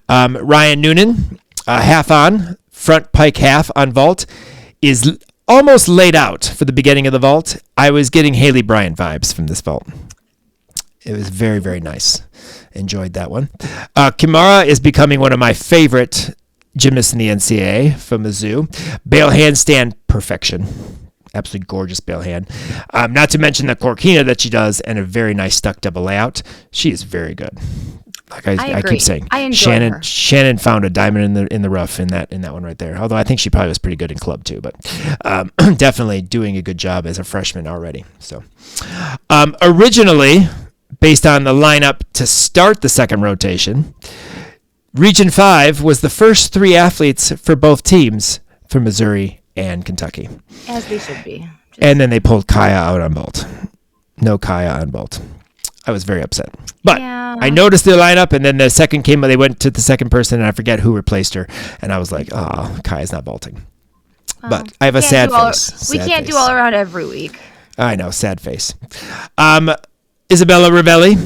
A: Ryan Noonan, half on, front pike half on vault, is almost laid out for the beginning of the vault. I was getting Haley Bryant vibes from this vault. It was very, very nice. Enjoyed that one. Kimara is becoming one of my favorite gymnasts in the NCAA from Mizzou. Bail handstand perfection. Absolutely gorgeous bail hand. Not to mention the Corkina that she does and a very nice stuck double layout. She is very good. Like I keep saying,
B: I enjoy her.
A: Shannon found a diamond in the rough in that one right there. Although I think she probably was pretty good in club too, but definitely doing a good job as a freshman already. So originally, based on the lineup to start the second rotation, Region 5 was the first 3 athletes for both teams from Missouri and Kentucky.
B: As they should be.
A: And then they pulled Kaya out on vault. No Kaya on vault. I was very upset. But
B: yeah.
A: I noticed the lineup, and then the second came, they went to the second person, and I forget who replaced her. And I was like, oh, Kaya's not vaulting. But I have a sad face.
B: We can't do all around every week.
A: I know, sad face. Isabella Ravelli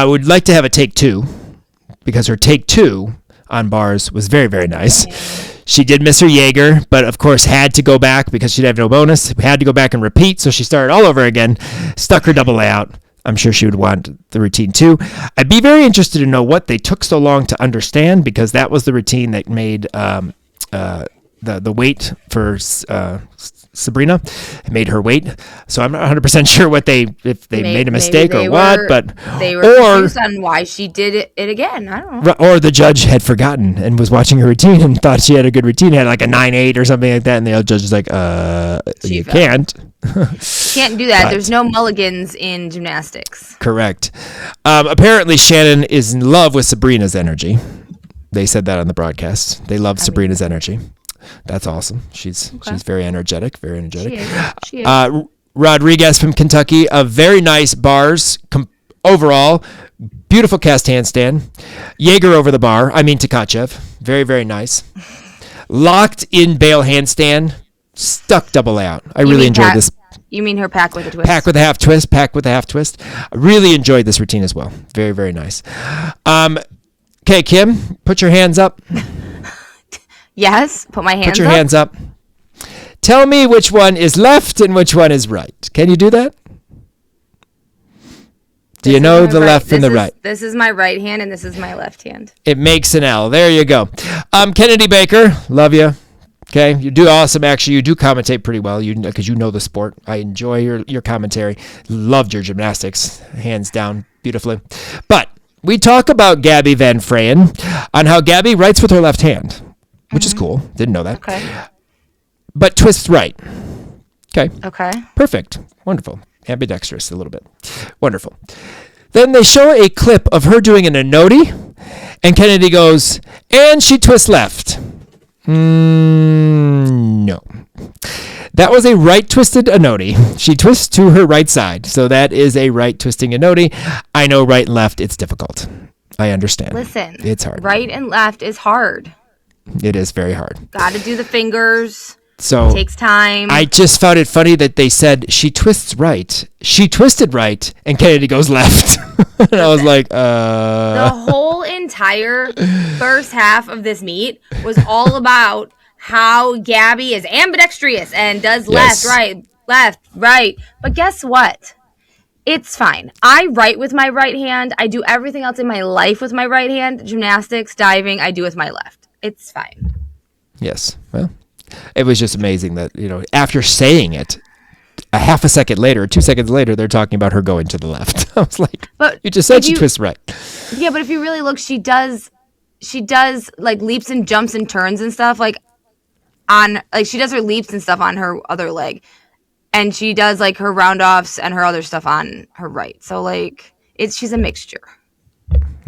A: would like to have a take 2, because her take 2 on bars was very, very nice. She did miss her Jaeger, but of course had to go back because she'd have no bonus. Had to go back and repeat, so she started all over again, stuck her double layout. I'm sure she would want the routine too. I'd be very interested to know what they took so long to understand, because that was the routine that made the weight for Sabrina. It made her wait. So I'm not 100% sure if they made a mistake or what, but
B: they were confused on why she did it again. I don't know.
A: Or the judge had forgotten and was watching her routine and thought she had a good routine, had like a 9-8 or something like that, and the other judge was like, you can't.
B: Can't do that. But there's no mulligans in gymnastics.
A: Correct. Apparently Shannon is in love with Sabrina's energy. They said that on the broadcast. They love Sabrina's energy. That's awesome. She's very energetic. Very energetic.
B: She is.
A: Rodriguez from Kentucky, a very nice bars overall. Beautiful cast handstand. Jaeger over the bar. Tkachev. Very, very nice. Locked in bail handstand. Stuck double layout. I really enjoyed this.
B: You mean her pack with a twist?
A: Pack with a half twist. I really enjoyed this routine as well. Very, very nice. Okay, Kim, put your hands up.
B: Yes, put my hands up.
A: Put your hands up. Tell me which one is left and which one is right. Can you do that? Do you know the left and the right?
B: This is my right hand and this is my left hand.
A: It makes an L. There you go. Kennedy Baker, love you. Okay, you do awesome. Actually, you do commentate pretty well because you know the sport. I enjoy your commentary. Loved your gymnastics, hands down, beautifully. But we talk about Gabby Van Freyen on how Gabby writes with her left hand, which is cool. Didn't know that.
B: Okay.
A: But twists right. Okay.
B: Okay.
A: Perfect. Wonderful. Ambidextrous a little bit. Wonderful. Then they show a clip of her doing an anoti, and Kennedy goes, and she twists left. No. That was a right twisted anoti. She twists to her right side. So that is a right twisting anoti. I know right and left, it's difficult. I understand.
B: Listen.
A: It's hard.
B: Right and left is hard.
A: It is very hard.
B: Got to do the fingers.
A: So
B: it takes time.
A: I just found it funny that they said she twists right. She twisted right, and Kennedy goes left. And I was like,
B: The whole entire first half of this meet was all about how Gabby is ambidextrous and does left, right. But guess what? It's fine. I write with my right hand. I do everything else in my life with my right hand. Gymnastics, diving, I do with my left. It's fine.
A: Yes. Well, it was just amazing that, after saying it, a half a second later, 2 seconds later, they're talking about her going to the left. I was like, but you just said she twists right.
B: Yeah, but if you really look, she does like leaps and jumps and turns and stuff she does her leaps and stuff on her other leg. And she does like her round offs and her other stuff on her right. So she's a mixture.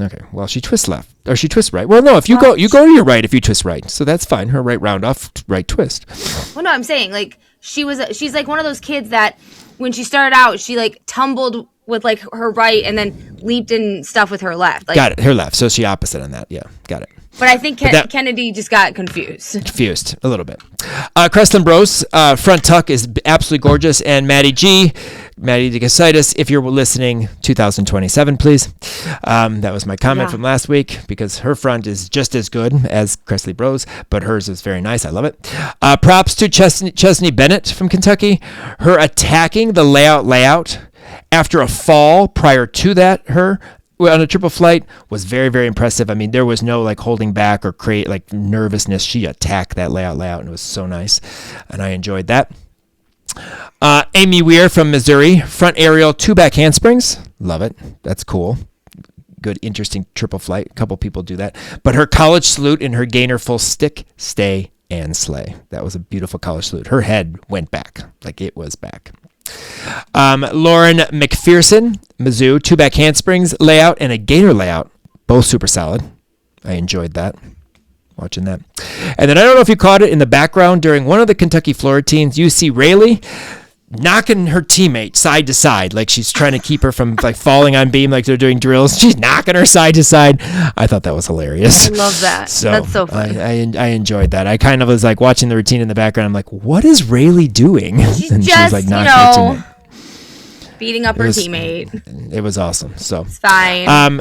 A: Okay. Well, she twists left or she twists right. Well, no, if you go to your right if you twist right. So that's fine. Her right round off, right twist.
B: Well, no, I'm saying she's like one of those kids that when she started out, she tumbled with her right and then leaped and stuff with her left.
A: Got it. Her left. So she opposite on that. Yeah. Got it.
B: But I think Kennedy just got confused.
A: Confused a little bit. Kreslin Brose, front tuck is absolutely gorgeous. And Maddie DeCasitis, if you're listening, 2027, please. That was my comment from last week because her front is just as good as Kreslin Brose, but hers is very nice. I love it. Props to Chesney Bennett from Kentucky. Her attacking the layout after a fall prior to that, on a triple flight was very, very impressive. I mean, there was no like holding back or create like nervousness. She attacked that layout, and it was so nice, and I enjoyed that. Amy Weir from Missouri, front aerial, 2 back handsprings. Love it. That's cool. Good, interesting triple flight. A couple people do that. But her college salute and her gainer full stick, stay, and slay. That was a beautiful college salute. Her head went back, like it was back. Lauren McPherson, Mizzou, 2 back handsprings layout and a gainer layout. Both super solid. I enjoyed that. Watching that. And then I don't know if you caught it in the background during one of the Kentucky Florentines, UC Rayleigh knocking her teammate side to side, like she's trying to keep her from like falling on beam like they're doing drills. She's knocking her side to side. I thought that was hilarious.
B: I love that. So that's so funny.
A: I enjoyed that. I kind of was like watching the routine in the background. I'm like, what is Rayleigh doing?
B: She's
A: and
B: just,
A: she's like knocking her teammate.
B: Beating up her teammate.
A: It was awesome. So
B: it's fine.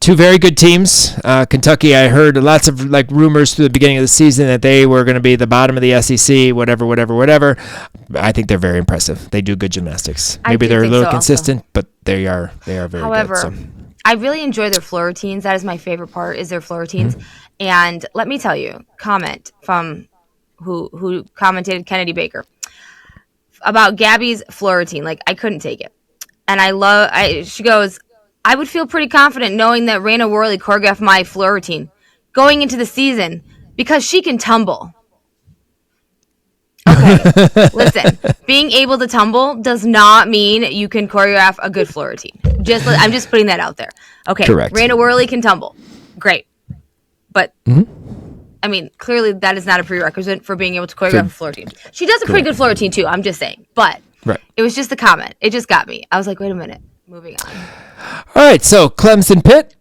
A: 2 very good teams. Kentucky, I heard lots of like rumors through the beginning of the season that they were going to be the bottom of the SEC, whatever. I think they're very impressive. They do good gymnastics. Maybe they're a little consistent, but they are very
B: However,
A: good. So.
B: I really enjoy their floor routines. That is my favorite part, is their floor routines. And let me tell you, comment from who commented, Kennedy Baker, about Gabby's floor routine. Like, I couldn't take it. And she goes, I would feel pretty confident knowing that Raina Worley choreographed my floor routine going into the season because she can tumble. Okay, listen, being able to tumble does not mean you can choreograph a good floor routine. I'm just putting that out there. Okay, correct. Raina Worley can tumble. Great. But, I mean, clearly that is not a prerequisite for being able to choreograph a floor routine. She does a pretty good floor routine too, I'm just saying. But it was just a comment. It just got me. I was like, wait a minute. Moving on.
A: All right, so Clemson Pitt.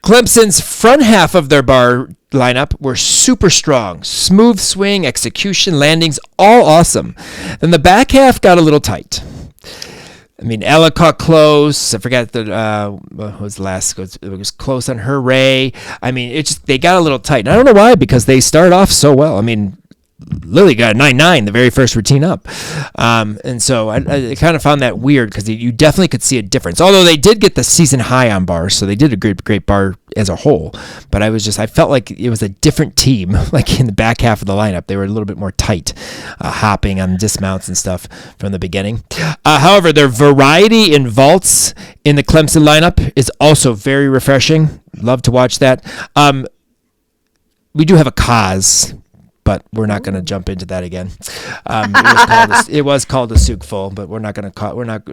A: Clemson's front half of their bar lineup were super strong. Smooth swing, execution, landings, all awesome. Then the back half got a little tight. I mean, Ella caught close. I forgot what was the last? It was close on her Ray. I mean, they got a little tight. And I don't know why, because they started off so well. I mean, Lily got a 9-9 the very first routine up. And so I kind of found that weird because you definitely could see a difference. Although they did get the season high on bars, so they did a great bar as a whole. But I felt like it was a different team, like in the back half of the lineup. They were a little bit more tight, hopping on dismounts and stuff from the beginning. However, their variety in vaults in the Clemson lineup is also very refreshing. Love to watch that. We do have a cause, but we're not going to jump into that again. It was called a souk full, but we're not going to call. We're not.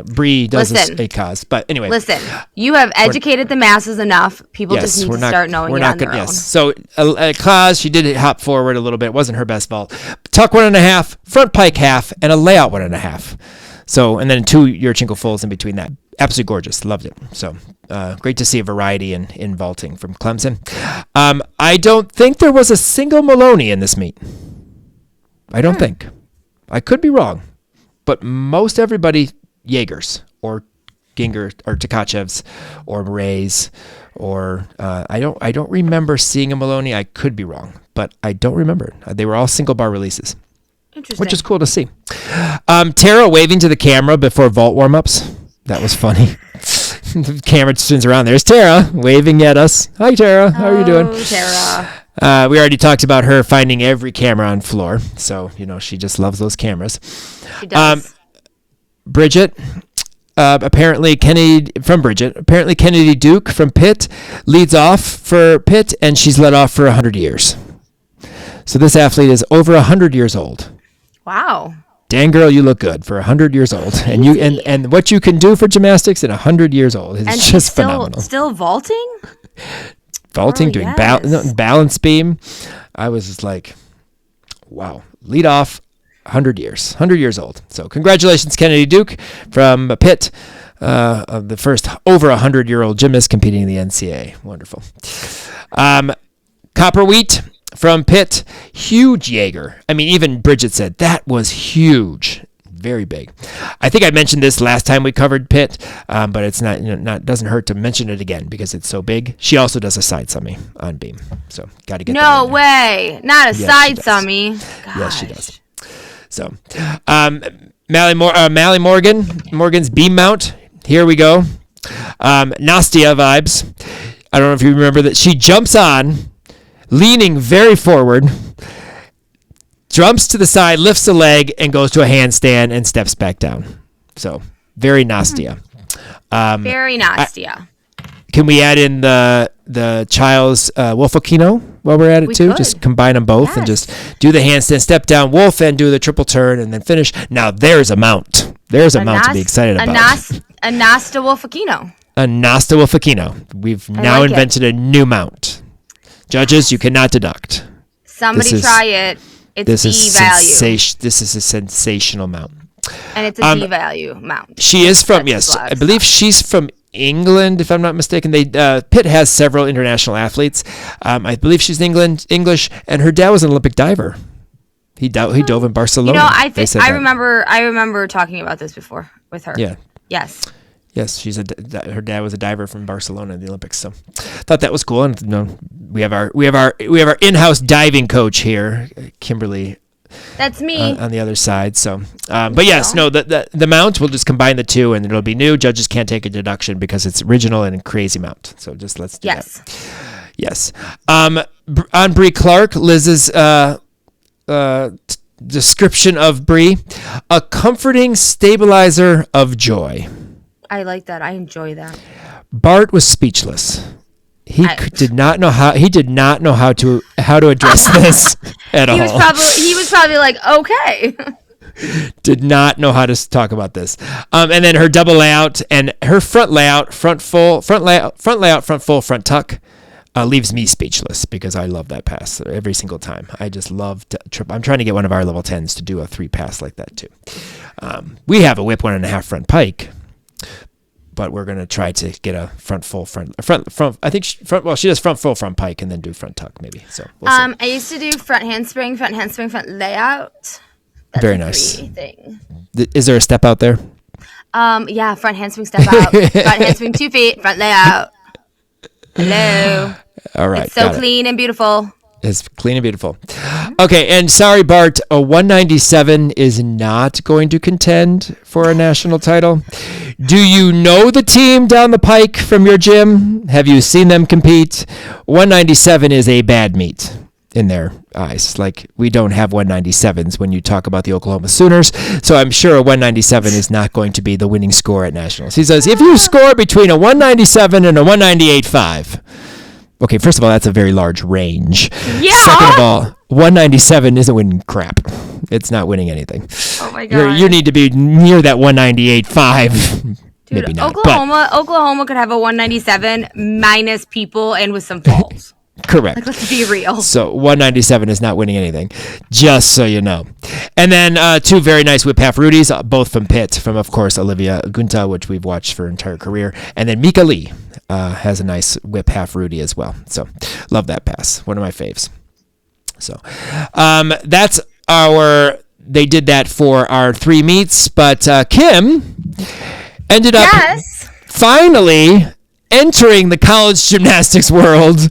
A: Bree does a cause, but anyway.
B: Listen, you have educated the masses enough. People just need to start knowing it on their own. Yes.
A: So a cause, she did hop forward a little bit. It wasn't her best vault. Tuck 1.5, front pike half, and a layout 1.5. So, and then 2 Yurchenko fulls in between that. Absolutely gorgeous. Loved it. So great to see a variety in vaulting from Clemson. I don't think there was a single Maloney in this meet. I don't think. I could be wrong. But most everybody, Jaegers or Ginger or Tkachevs or Rays or I don't remember seeing a Maloney. I could be wrong, but I don't remember. They were all single bar releases. Which is cool to see. Tara waving to the camera before vault warm-ups. That was funny. The camera spins around. There's Tara waving at us. Hi, Tara. How are you doing?
B: Tara.
A: We already talked about her finding every camera on floor. So, she just loves those cameras.
B: She does.
A: Bridget. Apparently Kennedy Duke from Pitt leads off for Pitt, and she's led off for 100 years. So this athlete is over 100 years old.
B: Wow.
A: Dang girl, you look good for 100 years old, and you and what you can do for gymnastics at 100 years old is just phenomenal.
B: Still vaulting,
A: doing balance beam. I was just like, wow, lead off, 100 years old. So congratulations, Kennedy Duke from Pitt, the first over 100-year-old gymnast competing in the NCAA. Wonderful. Copper Wheat from Pitt, huge Jaeger. I mean, even Bridget said that was huge, very big. I think I mentioned this last time we covered Pitt, but it's not doesn't hurt to mention it again because it's so big. She also does a side summy on beam, so got to get.
B: No way, not a side summy.
A: Yes, she does. So, Mally Morgan's beam mount. here we go. Nastia vibes. I don't know if you remember that she jumps on, leaning very forward, jumps to the side, lifts a leg, and goes to a handstand and steps back down. So very Nastia.
B: Very Nastia.
A: Can we add in the Child's Wolfakino while we're at it too?
B: Could.
A: Just combine them both and just do the handstand, step down, wolf, and do the triple turn, and then finish. Now there's a mount. There's a mount to be excited about.
B: A Nasta Wolfakino.
A: A Nasta Wolfakino. We've now invented a new mount. Judges, you cannot deduct.
B: Somebody try it. It's D-value.
A: This is a sensational mount.
B: And it's a D-value mount.
A: She is from, I believe she's from England, if I'm not mistaken. Pitt has several international athletes. I believe she's English, and her dad was an Olympic diver. He dove in Barcelona.
B: I remember talking about this before with her.
A: Yeah.
B: Yes.
A: Yes, her dad was a diver from Barcelona in the Olympics. So, thought that was cool. And we have our in-house diving coach here, Kimberly.
B: That's me
A: on the other side. So, but yes, no, the mount, we'll just combine the two, and it'll be new. Judges can't take a deduction because it's original and a crazy mount. So let's do that. Yes. On Bree Clark, Liz's description of Bree: a comforting stabilizer of joy.
B: I like that. I enjoy that.
A: Bart was speechless. He did not know how to address this at all.
B: He was probably like, okay.
A: Did not know how to talk about this. And then her double layout and her front layout, front full, front tuck, leaves me speechless because I love that pass every single time. I just love I'm trying to get one of our level 10s to do a 3 pass like that too. We have a whip 1.5 front pike, but we're going to try to get a front. I think she does front full, front pike, and then do front tuck maybe. So we'll see.
B: I used to do front handspring, front layout. That's
A: very nice.
B: Thing.
A: Is there a step out there?
B: Yeah, front handspring step out, front handspring 2 feet, front layout. Hello.
A: All right.
B: It's so clean and beautiful.
A: It's clean and beautiful. Okay, and sorry, Bart, a 197 is not going to contend for a national title. Do you know the team down the pike from your gym? Have you seen them compete? 197 is a bad meet in their eyes. Like, we don't have 197s when you talk about the Oklahoma Sooners, so I'm sure a 197 is not going to be the winning score at nationals. He says, if you score between a 197 and a 198.5, okay, first of all, that's a very large range.
B: Yeah.
A: Second of all, 197 isn't winning crap. It's not winning anything.
B: Oh my God.
A: You need to be near that 198.5.
B: Dude,
A: maybe not.
B: Oklahoma could have a 197 minus people and with some falls.
A: Correct.
B: Like, let's be real.
A: So 197 is not winning anything, just so you know. And then 2 very nice whip half Rudies, both from Pitt, from, of course, Olivia Gunta, which we've watched for her entire career. And then Mika Lee has a nice whip half Rudy as well. So love that pass. One of my faves. So that's they did that for our 3 meets, but Kim ended up finally entering the college gymnastics world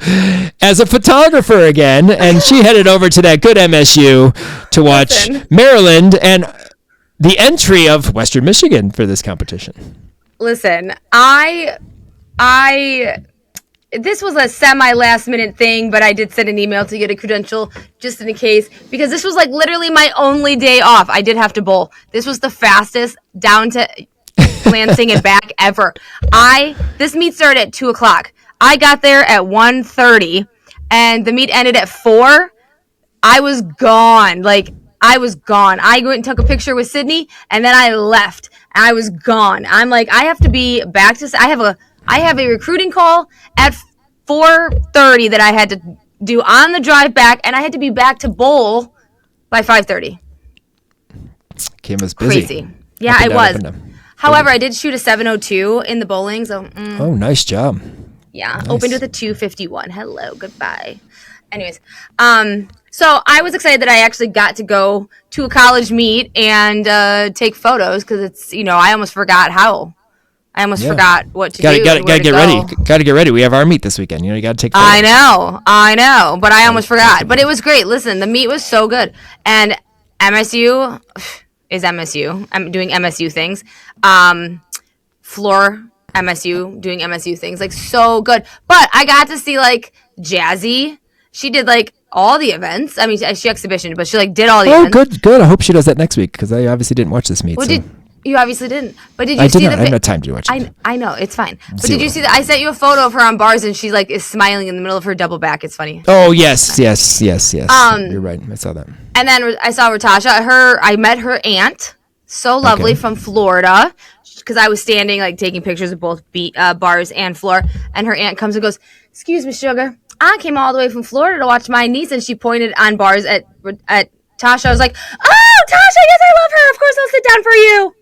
A: as a photographer again, and she headed over to that good MSU to watch Maryland and the entry of Western Michigan for this competition.
B: Listen, this was a semi-last minute thing, but I did send an email to get a credential just in case, because this was like literally my only day off. I did have to bowl. This was the fastest down to Lansing and back ever. This meet started at 2:00. I got there at 1:30, and the meet ended at 4. I was gone. I went and took a picture with Sydney, and then I left. I was gone. I'm like, I have to be back to. I have a recruiting call at 4:30 that I had to do on the drive back, and I had to be back to bowl by 5:30.
A: Kim was busy.
B: Crazy. Yeah, I was. However, I did shoot a 7:02 in the bowling, so.
A: Oh, nice job.
B: Yeah, nice. Opened with a 2:51. Hello, goodbye. Anyways, so I was excited that I actually got to go to a college meet and take photos because it's, I almost forgot how. I almost forgot what to do.
A: Gotta get ready. Gotta get ready. We have our meet this weekend. You gotta take photos.
B: I know, but I almost forgot. But it was great. Listen, the meet was so good, and MSU is MSU. I'm doing MSU things. floor MSU doing MSU things, like so good. But I got to see like Jazzy. She did like all the events. I mean, she exhibitioned, but she like did all the events.
A: Good. I hope she does that next week because I obviously didn't watch this meet.
B: Well,
A: so.
B: You obviously didn't. But did you
A: I
B: see
A: did not.
B: the?
A: I had no time to watch it.
B: I know it's fine. But did you see that? I sent you a photo of her on bars, and she like is smiling in the middle of her double back. It's funny.
A: Oh yes. You're right. I saw that.
B: And then I saw Ratasha. I met her aunt. So lovely from Florida. Because I was standing like taking pictures of both bars and floor, and her aunt comes and goes, "Excuse me, sugar. I came all the way from Florida to watch my niece," and she pointed on bars at Tasha. I was like, "Oh, Tasha, yes, I love her. Of course, I'll sit down for you."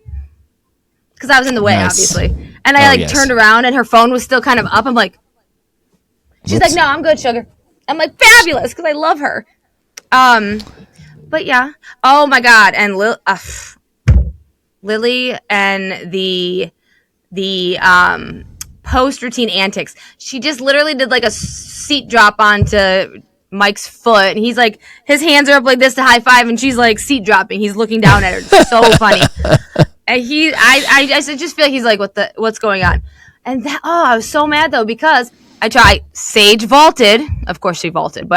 B: Because I was in the way, obviously. And I turned around, and her phone was still kind of up. I'm like, she's like, "No, I'm good, sugar." I'm like, fabulous, because I love her. But yeah. Oh my God. And Lily and the post routine antics. She just literally did like a seat drop onto Mike's foot, and he's like, his hands are up like this to high five, and she's like seat dropping. He's looking down at her. It's so funny. And I just feel like he's like, what's going on? And I was so mad though because Sage vaulted. Of course she vaulted,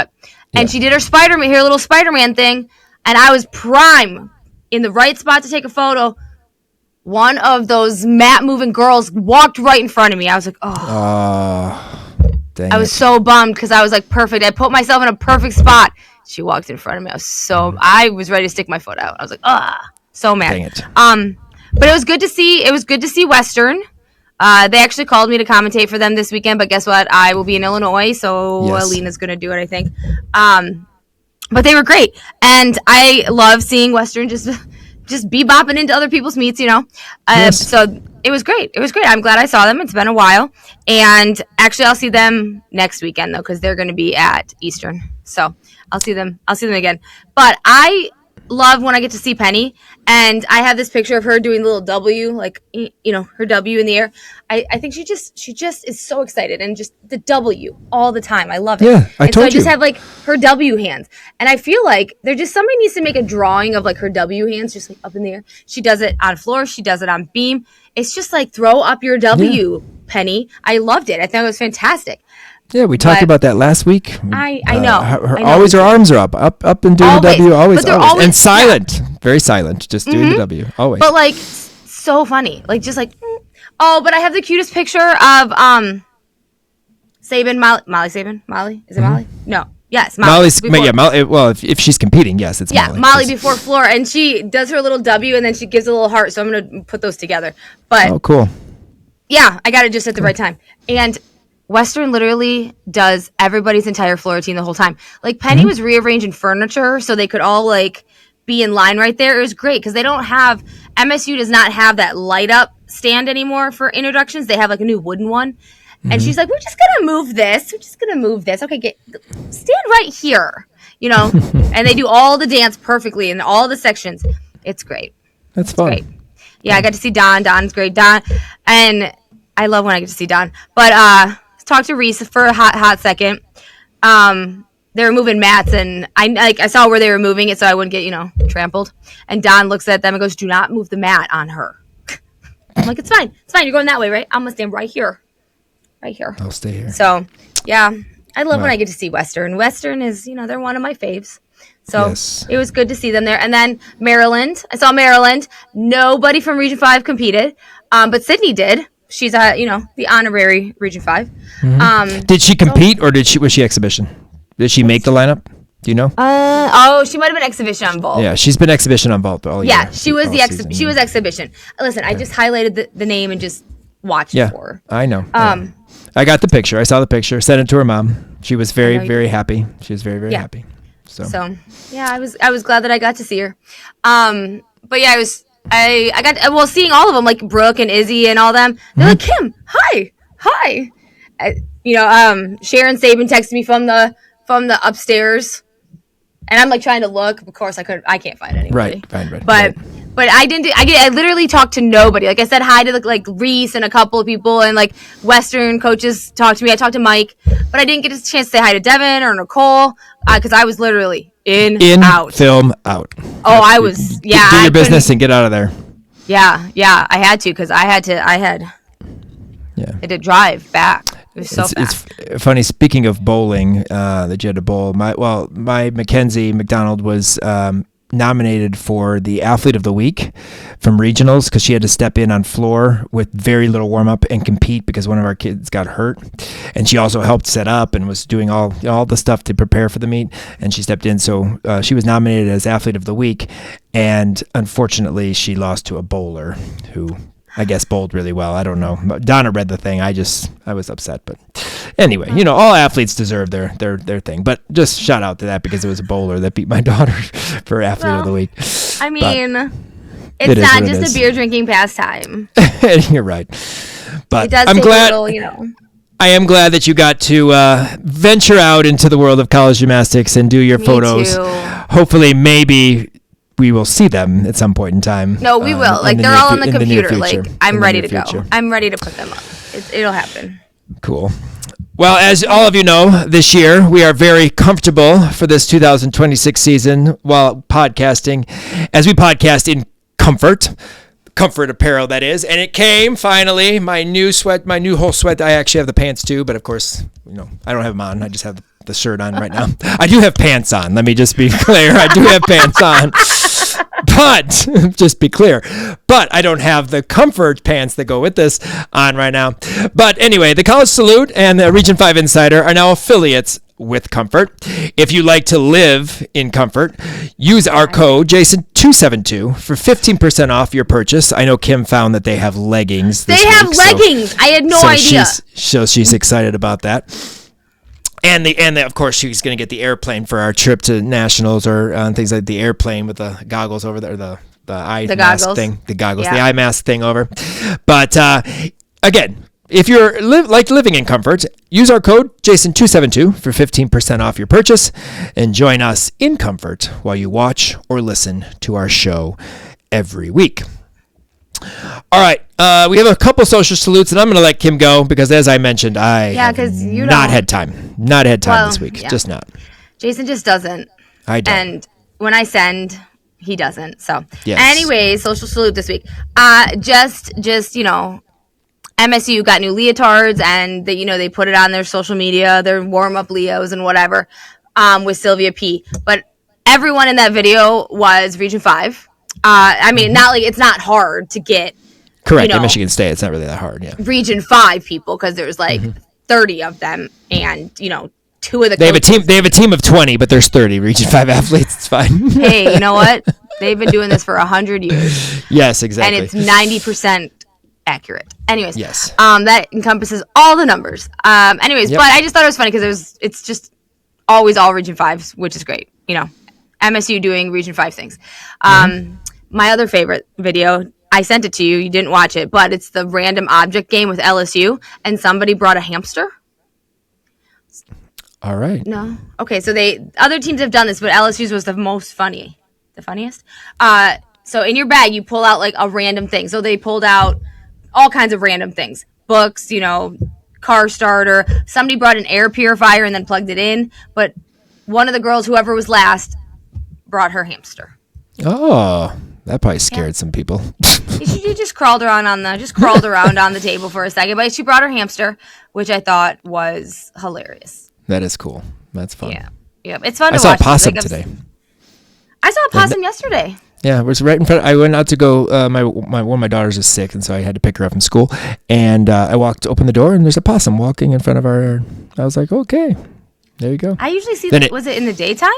B: and she did her little Spider-Man thing, and I was prime in the right spot to take a photo. One of those mat moving girls walked right in front of me. I was like, dang I was so bummed because I was like, perfect. I put myself in a perfect spot. She walked in front of me. I was ready to stick my foot out. I was like, so mad.
A: Dang it.
B: But it was good to see. It was good to see Western. They actually called me to commentate for them this weekend, but guess what? I will be in Illinois, so Alina's going to do it, I think. But they were great, and I love seeing Western just bebopping into other people's meets, So it was great. I'm glad I saw them. It's been a while, and actually I'll see them next weekend though, because they're going to be at Eastern. So I'll see them again. But I love when I get to see Penny, and I have this picture of her doing the little W, like her W in the air. I think she just is so excited, and just the W all the time. I love it.
A: Yeah, I told you.
B: So I just have like her W hands, and I feel like somebody needs to make a drawing of like her W hands, just like up in the air. She does it on floor. She does it on beam. It's just like throw up your W, Penny. I loved it. I thought it was fantastic.
A: Yeah, we talked about that last week.
B: I know.
A: Her arms are up and doing the W, always. And silent, very silent, just doing the W, always.
B: But like, so funny, like just like, but I have the cutest picture of Sabin, Molly Sabin, Molly, is it Molly? No, yes, Molly.
A: Molly. Well, if she's competing, yes, it's Molly.
B: Molly before floor, and she does her little W, and then she gives a little heart. So I'm gonna put those together. But
A: cool.
B: Yeah, I got it just at the right time, and Western literally does everybody's entire floor routine the whole time. Like Penny was rearranging furniture so they could all like be in line right there. It was great because MSU does not have that light up stand anymore for introductions. They have like a new wooden one. And she's like, we're just going to move this. Okay, stand right here, and they do all the dance perfectly in all the sections. It's great.
A: That's fun.
B: Great. Yeah, I got to see Don. Don's great. And I love when I get to see Don. But, talked to Reese for a hot second. They were moving mats, and I saw where they were moving it so I wouldn't get trampled. And Don looks at them and goes, "Do not move the mat on her." I'm like, it's fine, you're going that way, right? I'm gonna stand right here.
A: I'll stay here.
B: So yeah, I love when I get to see Western is they're one of my faves, so It was good to see them there. And then Maryland, I saw Maryland. Nobody from Region 5 competed, but Sydney did. She's the honorary Region 5.
A: Did she compete or was she exhibition? Did she make the lineup? Do you know?
B: She might have been exhibition on vault.
A: Yeah, she's been exhibition on vault all year.
B: Yeah, she was she was exhibition. Listen, I just highlighted the name and just watched it for her.
A: I know. I got the picture. I saw the picture. Sent it to her mom. She was very, very happy. She was very, very happy. So yeah, I was glad that I got to see her. But yeah, I got seeing all of them, like Brooke and Izzy and all them. They're like, Kim, hi. Sharon Sabin texted me from the upstairs, and I'm like trying to look. Of course, I can't find anybody. Right. But I literally talked to nobody. Like I said hi to like Reese and a couple of people, and like Western coaches talked to me. I talked to Mike, but I didn't get a chance to say hi to Devin or Nicole because I was literally out. Film, out.
B: Oh, I was,
A: do your business and get out of there.
B: Yeah, I had to because I had
A: Yeah.
B: I had to drive back. It was so fast.
A: It's funny. Speaking of bowling, that you had to bowl. My Mackenzie McDonald was nominated for the Athlete of the Week from regionals because she had to step in on floor with very little warm up and compete because one of our kids got hurt, and she also helped set up and was doing all the stuff to prepare for the meet, and she stepped in. So she was nominated as Athlete of the Week, and unfortunately she lost to a bowler who I guess bowled really well. I don't know. Donna read the thing. I was upset, but anyway, all athletes deserve their thing. But just shout out to that because it was a bowler that beat my daughter for Athlete of the Week.
B: I mean, it's not just a beer drinking pastime.
A: You're right. But
B: it does
A: I'm
B: take
A: glad.
B: A little,
A: I am glad that you got to venture out into the world of college gymnastics and do your photos.
B: Too.
A: Hopefully, maybe we will see them at some point in time.
B: No, we will. Like, they're all on the computer.
A: Like,
B: I'm ready to go. I'm ready to put them up. It'll happen.
A: Cool. Well, as all of you know, this year we are very comfortable for this 2026 season while podcasting, as we podcast in comfort apparel, that is. And it came finally, my new whole sweat. I actually have the pants too, but of course, I don't have them on. I just have the shirt on right now. I do have pants on. Let me just be clear. I do have pants on. But just be clear, but I don't have the comfort pants that go with this on right now. But anyway, the College Salute and the Region 5 Insider are now affiliates with Comfort. If you like to live in comfort, use our code Jason272 for 15% off your purchase. I know Kim found that they have leggings.
B: They have leggings. I had no idea.
A: She's excited about that. And of course she's going to get the airplane for our trip to nationals or things like the airplane with the goggles over there, the eye mask thing, the eye mask thing over. But again, if you're living in comfort, use our code Jason272 for 15% off your purchase and join us in comfort while you watch or listen to our show every week. All right, we have a couple social salutes, and I'm going to let Kim go because, as I mentioned, I have not had time. Not had time this week. Yeah. Just not.
B: Jason just doesn't.
A: I don't.
B: And when I send, he doesn't. So,
A: yes.
B: Anyway, social salute this week. Just MSU got new leotards, and they put it on their social media, their warm-up Leos and whatever, with Sylvia P. But everyone in that video was Region 5. I mean, not like it's not hard to get.
A: Correct. In Michigan State, it's not really that hard. Yeah.
B: Region 5 people, because there's 30 of them, and 2 of the.
A: They have a team of 20, but there's 30 Region 5 athletes. It's fine.
B: Hey, you know what? They've been doing this for 100 years.
A: Yes, exactly.
B: And it's 90% accurate. Anyways.
A: Yes.
B: That encompasses all the numbers. But I just thought it was funny because it's just always all Region 5s, which is great. MSU doing Region 5 things. My other favorite video, I sent it to you. You didn't watch it, but it's the random object game with LSU, and somebody brought a hamster.
A: All right.
B: No? Okay, so other teams have done this, but LSU's was the funniest. So in your bag, you pull out a random thing. So they pulled out all kinds of random things. Books, car starter. Somebody brought an air purifier and then plugged it in, but one of the girls, whoever was last, brought her hamster.
A: Oh, that probably scared some people.
B: She just crawled around on the table for a second, but she brought her hamster, which I thought was hilarious.
A: That is cool. That's fun.
B: Yeah, it's fun to watch.
A: I saw a possum today.
B: I saw a possum yesterday.
A: Yeah, it was right in front. I went out to go. One of my daughters is sick, and so I had to pick her up from school. And I opened the door, and there's a possum walking in front of our. I was like, okay, there you go.
B: I usually see. Was it in the daytime?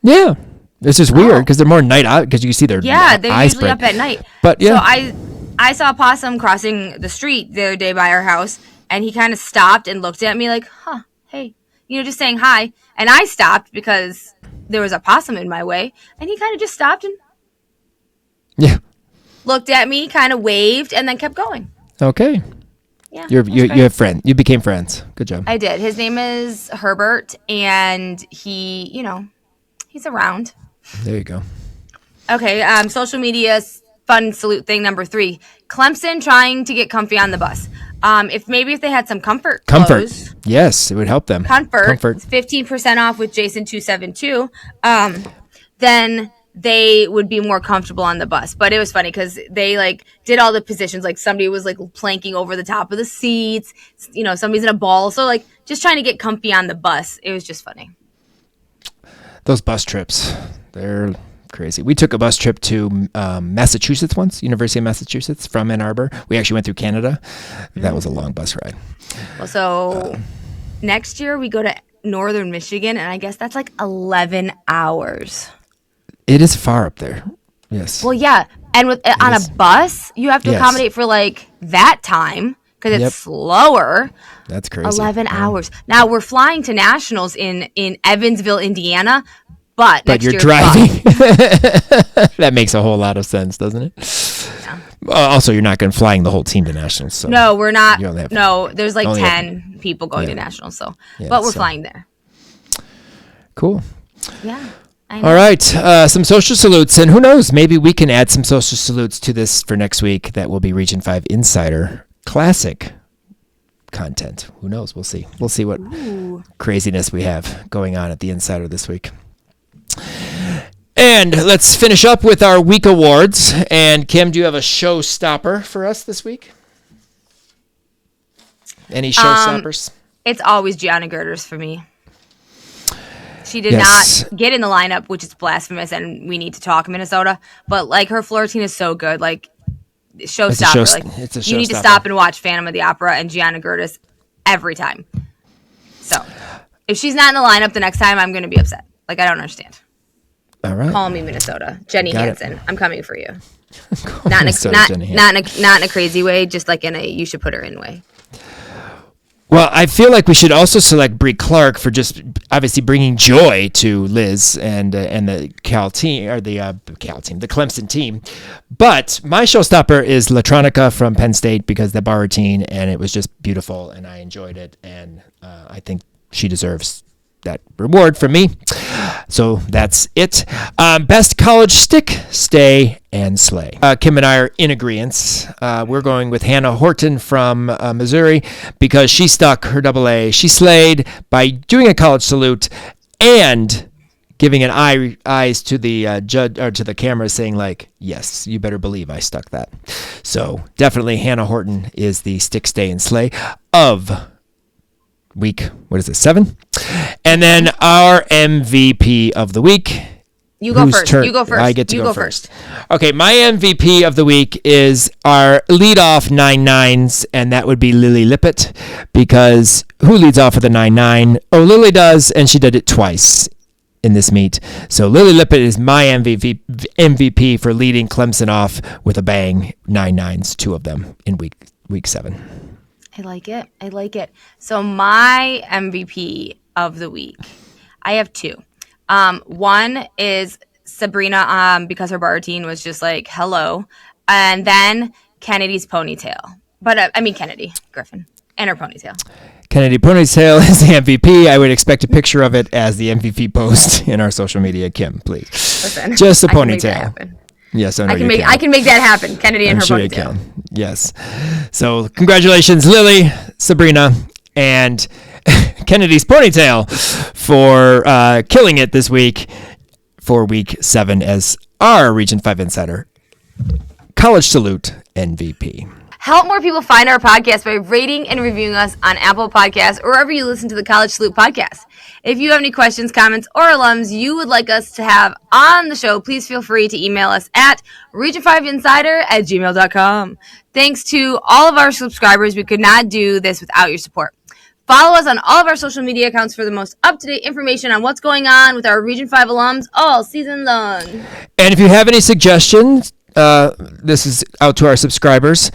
A: Yeah. It's just weird because they're more night out because you see their
B: they're usually up at night.
A: But yeah,
B: so I saw a possum crossing the street the other day by our house, and he kind of stopped and looked at me like, "Huh, hey," just saying hi. And I stopped because there was a possum in my way, and he kind of just stopped and looked at me, kind of waved, and then kept going.
A: Okay.
B: Yeah,
A: you have friends. You became friends. Good job.
B: I did. His name is Herbert, and he, he's around.
A: There you go.
B: Okay, social media fun salute thing number 3. Clemson trying to get comfy on the bus. If they had some comfort clothes,
A: yes, it would help them.
B: Comfort. 15% off with Jason272. Then they would be more comfortable on the bus. But it was funny because they like did all the positions. Like somebody was like planking over the top of the seats. You know, somebody's in a ball. So like just trying to get comfy on the bus. It was just funny.
A: Those bus trips, they're crazy. We took a bus trip to Massachusetts once, University of Massachusetts from Ann Arbor. We actually went through Canada. That was a long bus ride.
B: Well, so next year we go to Northern Michigan, and I guess that's like 11 hours.
A: It is far up there. Yes.
B: Well, yeah. And with on a bus, you have to accommodate for like that time because it's slower.
A: That's crazy.
B: 11 hours. Now we're flying to nationals in Evansville, Indiana, but next
A: you're
B: year's
A: driving. That makes a whole lot of sense, doesn't it? Yeah. Also, you're not going to flying the whole team to nationals. So
B: no, we're not. No, there's like 10 people going to nationals. So, but we're flying there.
A: Cool.
B: Yeah.
A: All right, some social salutes, and who knows, maybe we can add some social salutes to this for next week. That will be Region 5 Insider Classic content. Who knows? We'll see. We'll see what craziness we have going on at the Insider this week. And let's finish up with our week awards. And Kim, do you have a showstopper for us this week? Any showstoppers?
B: It's always Gianna Girders for me. She did not get in the lineup, which is blasphemous, and we need to talk Minnesota. But like her floor routine is so good, like showstopper.
A: It's a
B: you need to stop and watch Phantom of the Opera and Gianna Girders every time. So if she's not in the lineup the next time, I'm going to be upset. Like I don't understand.
A: All right,
B: call me Minnesota, Jenny Hansen. I'm coming for you.
A: Not
B: in a crazy way, just like in a you should put her in way.
A: Well, I feel like we should also select Brie Clark for just obviously bringing joy to Liz and the Cal team, or the Clemson team. But my showstopper is Latronica from Penn State because the bar routine, and it was just beautiful, and I enjoyed it, and I think she deserves that reward from me. So that's it. Best college stick, stay, and slay. Kim and I are in agreement. We're going with Hannah Horton from Missouri because she stuck her AA. She slayed by doing a college salute and giving an eyes to the judge or to the camera, saying like, "Yes, you better believe I stuck that." So definitely Hannah Horton is the stick, stay, and slay of week, 7? And then our MVP of the week.
B: You go first. You go first.
A: I get to
B: go
A: first. Okay, my MVP of the week is our leadoff 9-9s, and that would be Lily Lippett, because who leads off with a 9-9? Oh, Lily does, and she did it twice in this meet. So Lily Lippett is my MVP for leading Clemson off with a bang, 9-9s, 2 of them in week 7.
B: I like it. So my MVP of the week, I have 2. One is Sabrina, because her bar routine was just like, hello. And then Kennedy's ponytail. But I mean Kennedy Griffin and her ponytail.
A: Kennedy ponytail is the MVP. I would expect a picture of it as the MVP post in our social media. Kim, please.
B: Listen,
A: just a ponytail. Yes, I
B: can make that happen. Kennedy and her
A: sure
B: ponytail.
A: You can. Yes. So congratulations, Lily, Sabrina, and Kennedy's ponytail for killing it this week for week 7 as our Region 5 Insider College Salute MVP.
B: Help more people find our podcast by rating and reviewing us on Apple Podcasts or wherever you listen to the College Salute podcast. If you have any questions, comments, or alums you would like us to have on the show, please feel free to email us at region5insider@gmail.com. Thanks to all of our subscribers. We could not do this without your support. Follow us on all of our social media accounts for the most up-to-date information on what's going on with our Region 5 alums all season long.
A: And if you have any suggestions, this is out to our subscribers,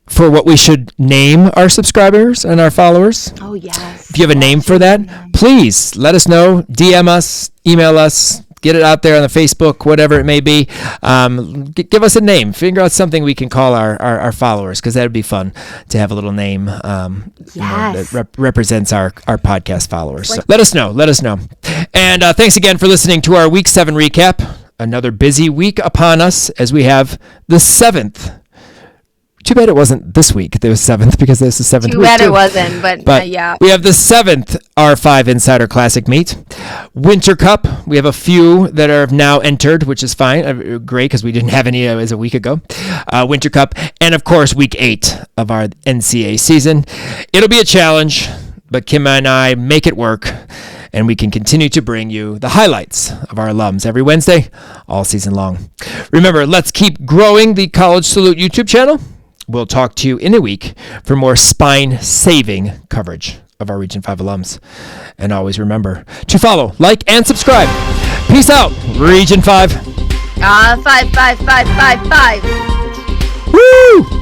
A: for what we should name our subscribers and our followers.
B: Oh, yes.
A: If you have a name for that, please let us know. DM us, email us, get it out there on the Facebook, whatever it may be. Give us a name. Figure out something we can call our followers, because that would be fun to have a little name that represents our podcast followers. So let us know. And thanks again for listening to our Week 7 recap. Another busy week upon us as we have the 7th Too bad it wasn't this week. There was 7th because there's the 7th
B: Too
A: week.
B: bad it wasn't, but yeah.
A: We have the 7th R5 Insider Classic meet. Winter Cup. We have a few that are now entered, which is fine. Great, because we didn't have any as a week ago. Winter Cup. And, of course, week 8 of our NCAA season. It'll be a challenge, but Kim and I make it work. And we can continue to bring you the highlights of our alums every Wednesday, all season long. Remember, let's keep growing the College Salute YouTube channel. We'll talk to you in a week for more spine-saving coverage of our Region 5 alums. And always remember to follow, like, and subscribe. Peace out, Region 5.
B: 5, 5, 5, 5, 5.
A: Woo!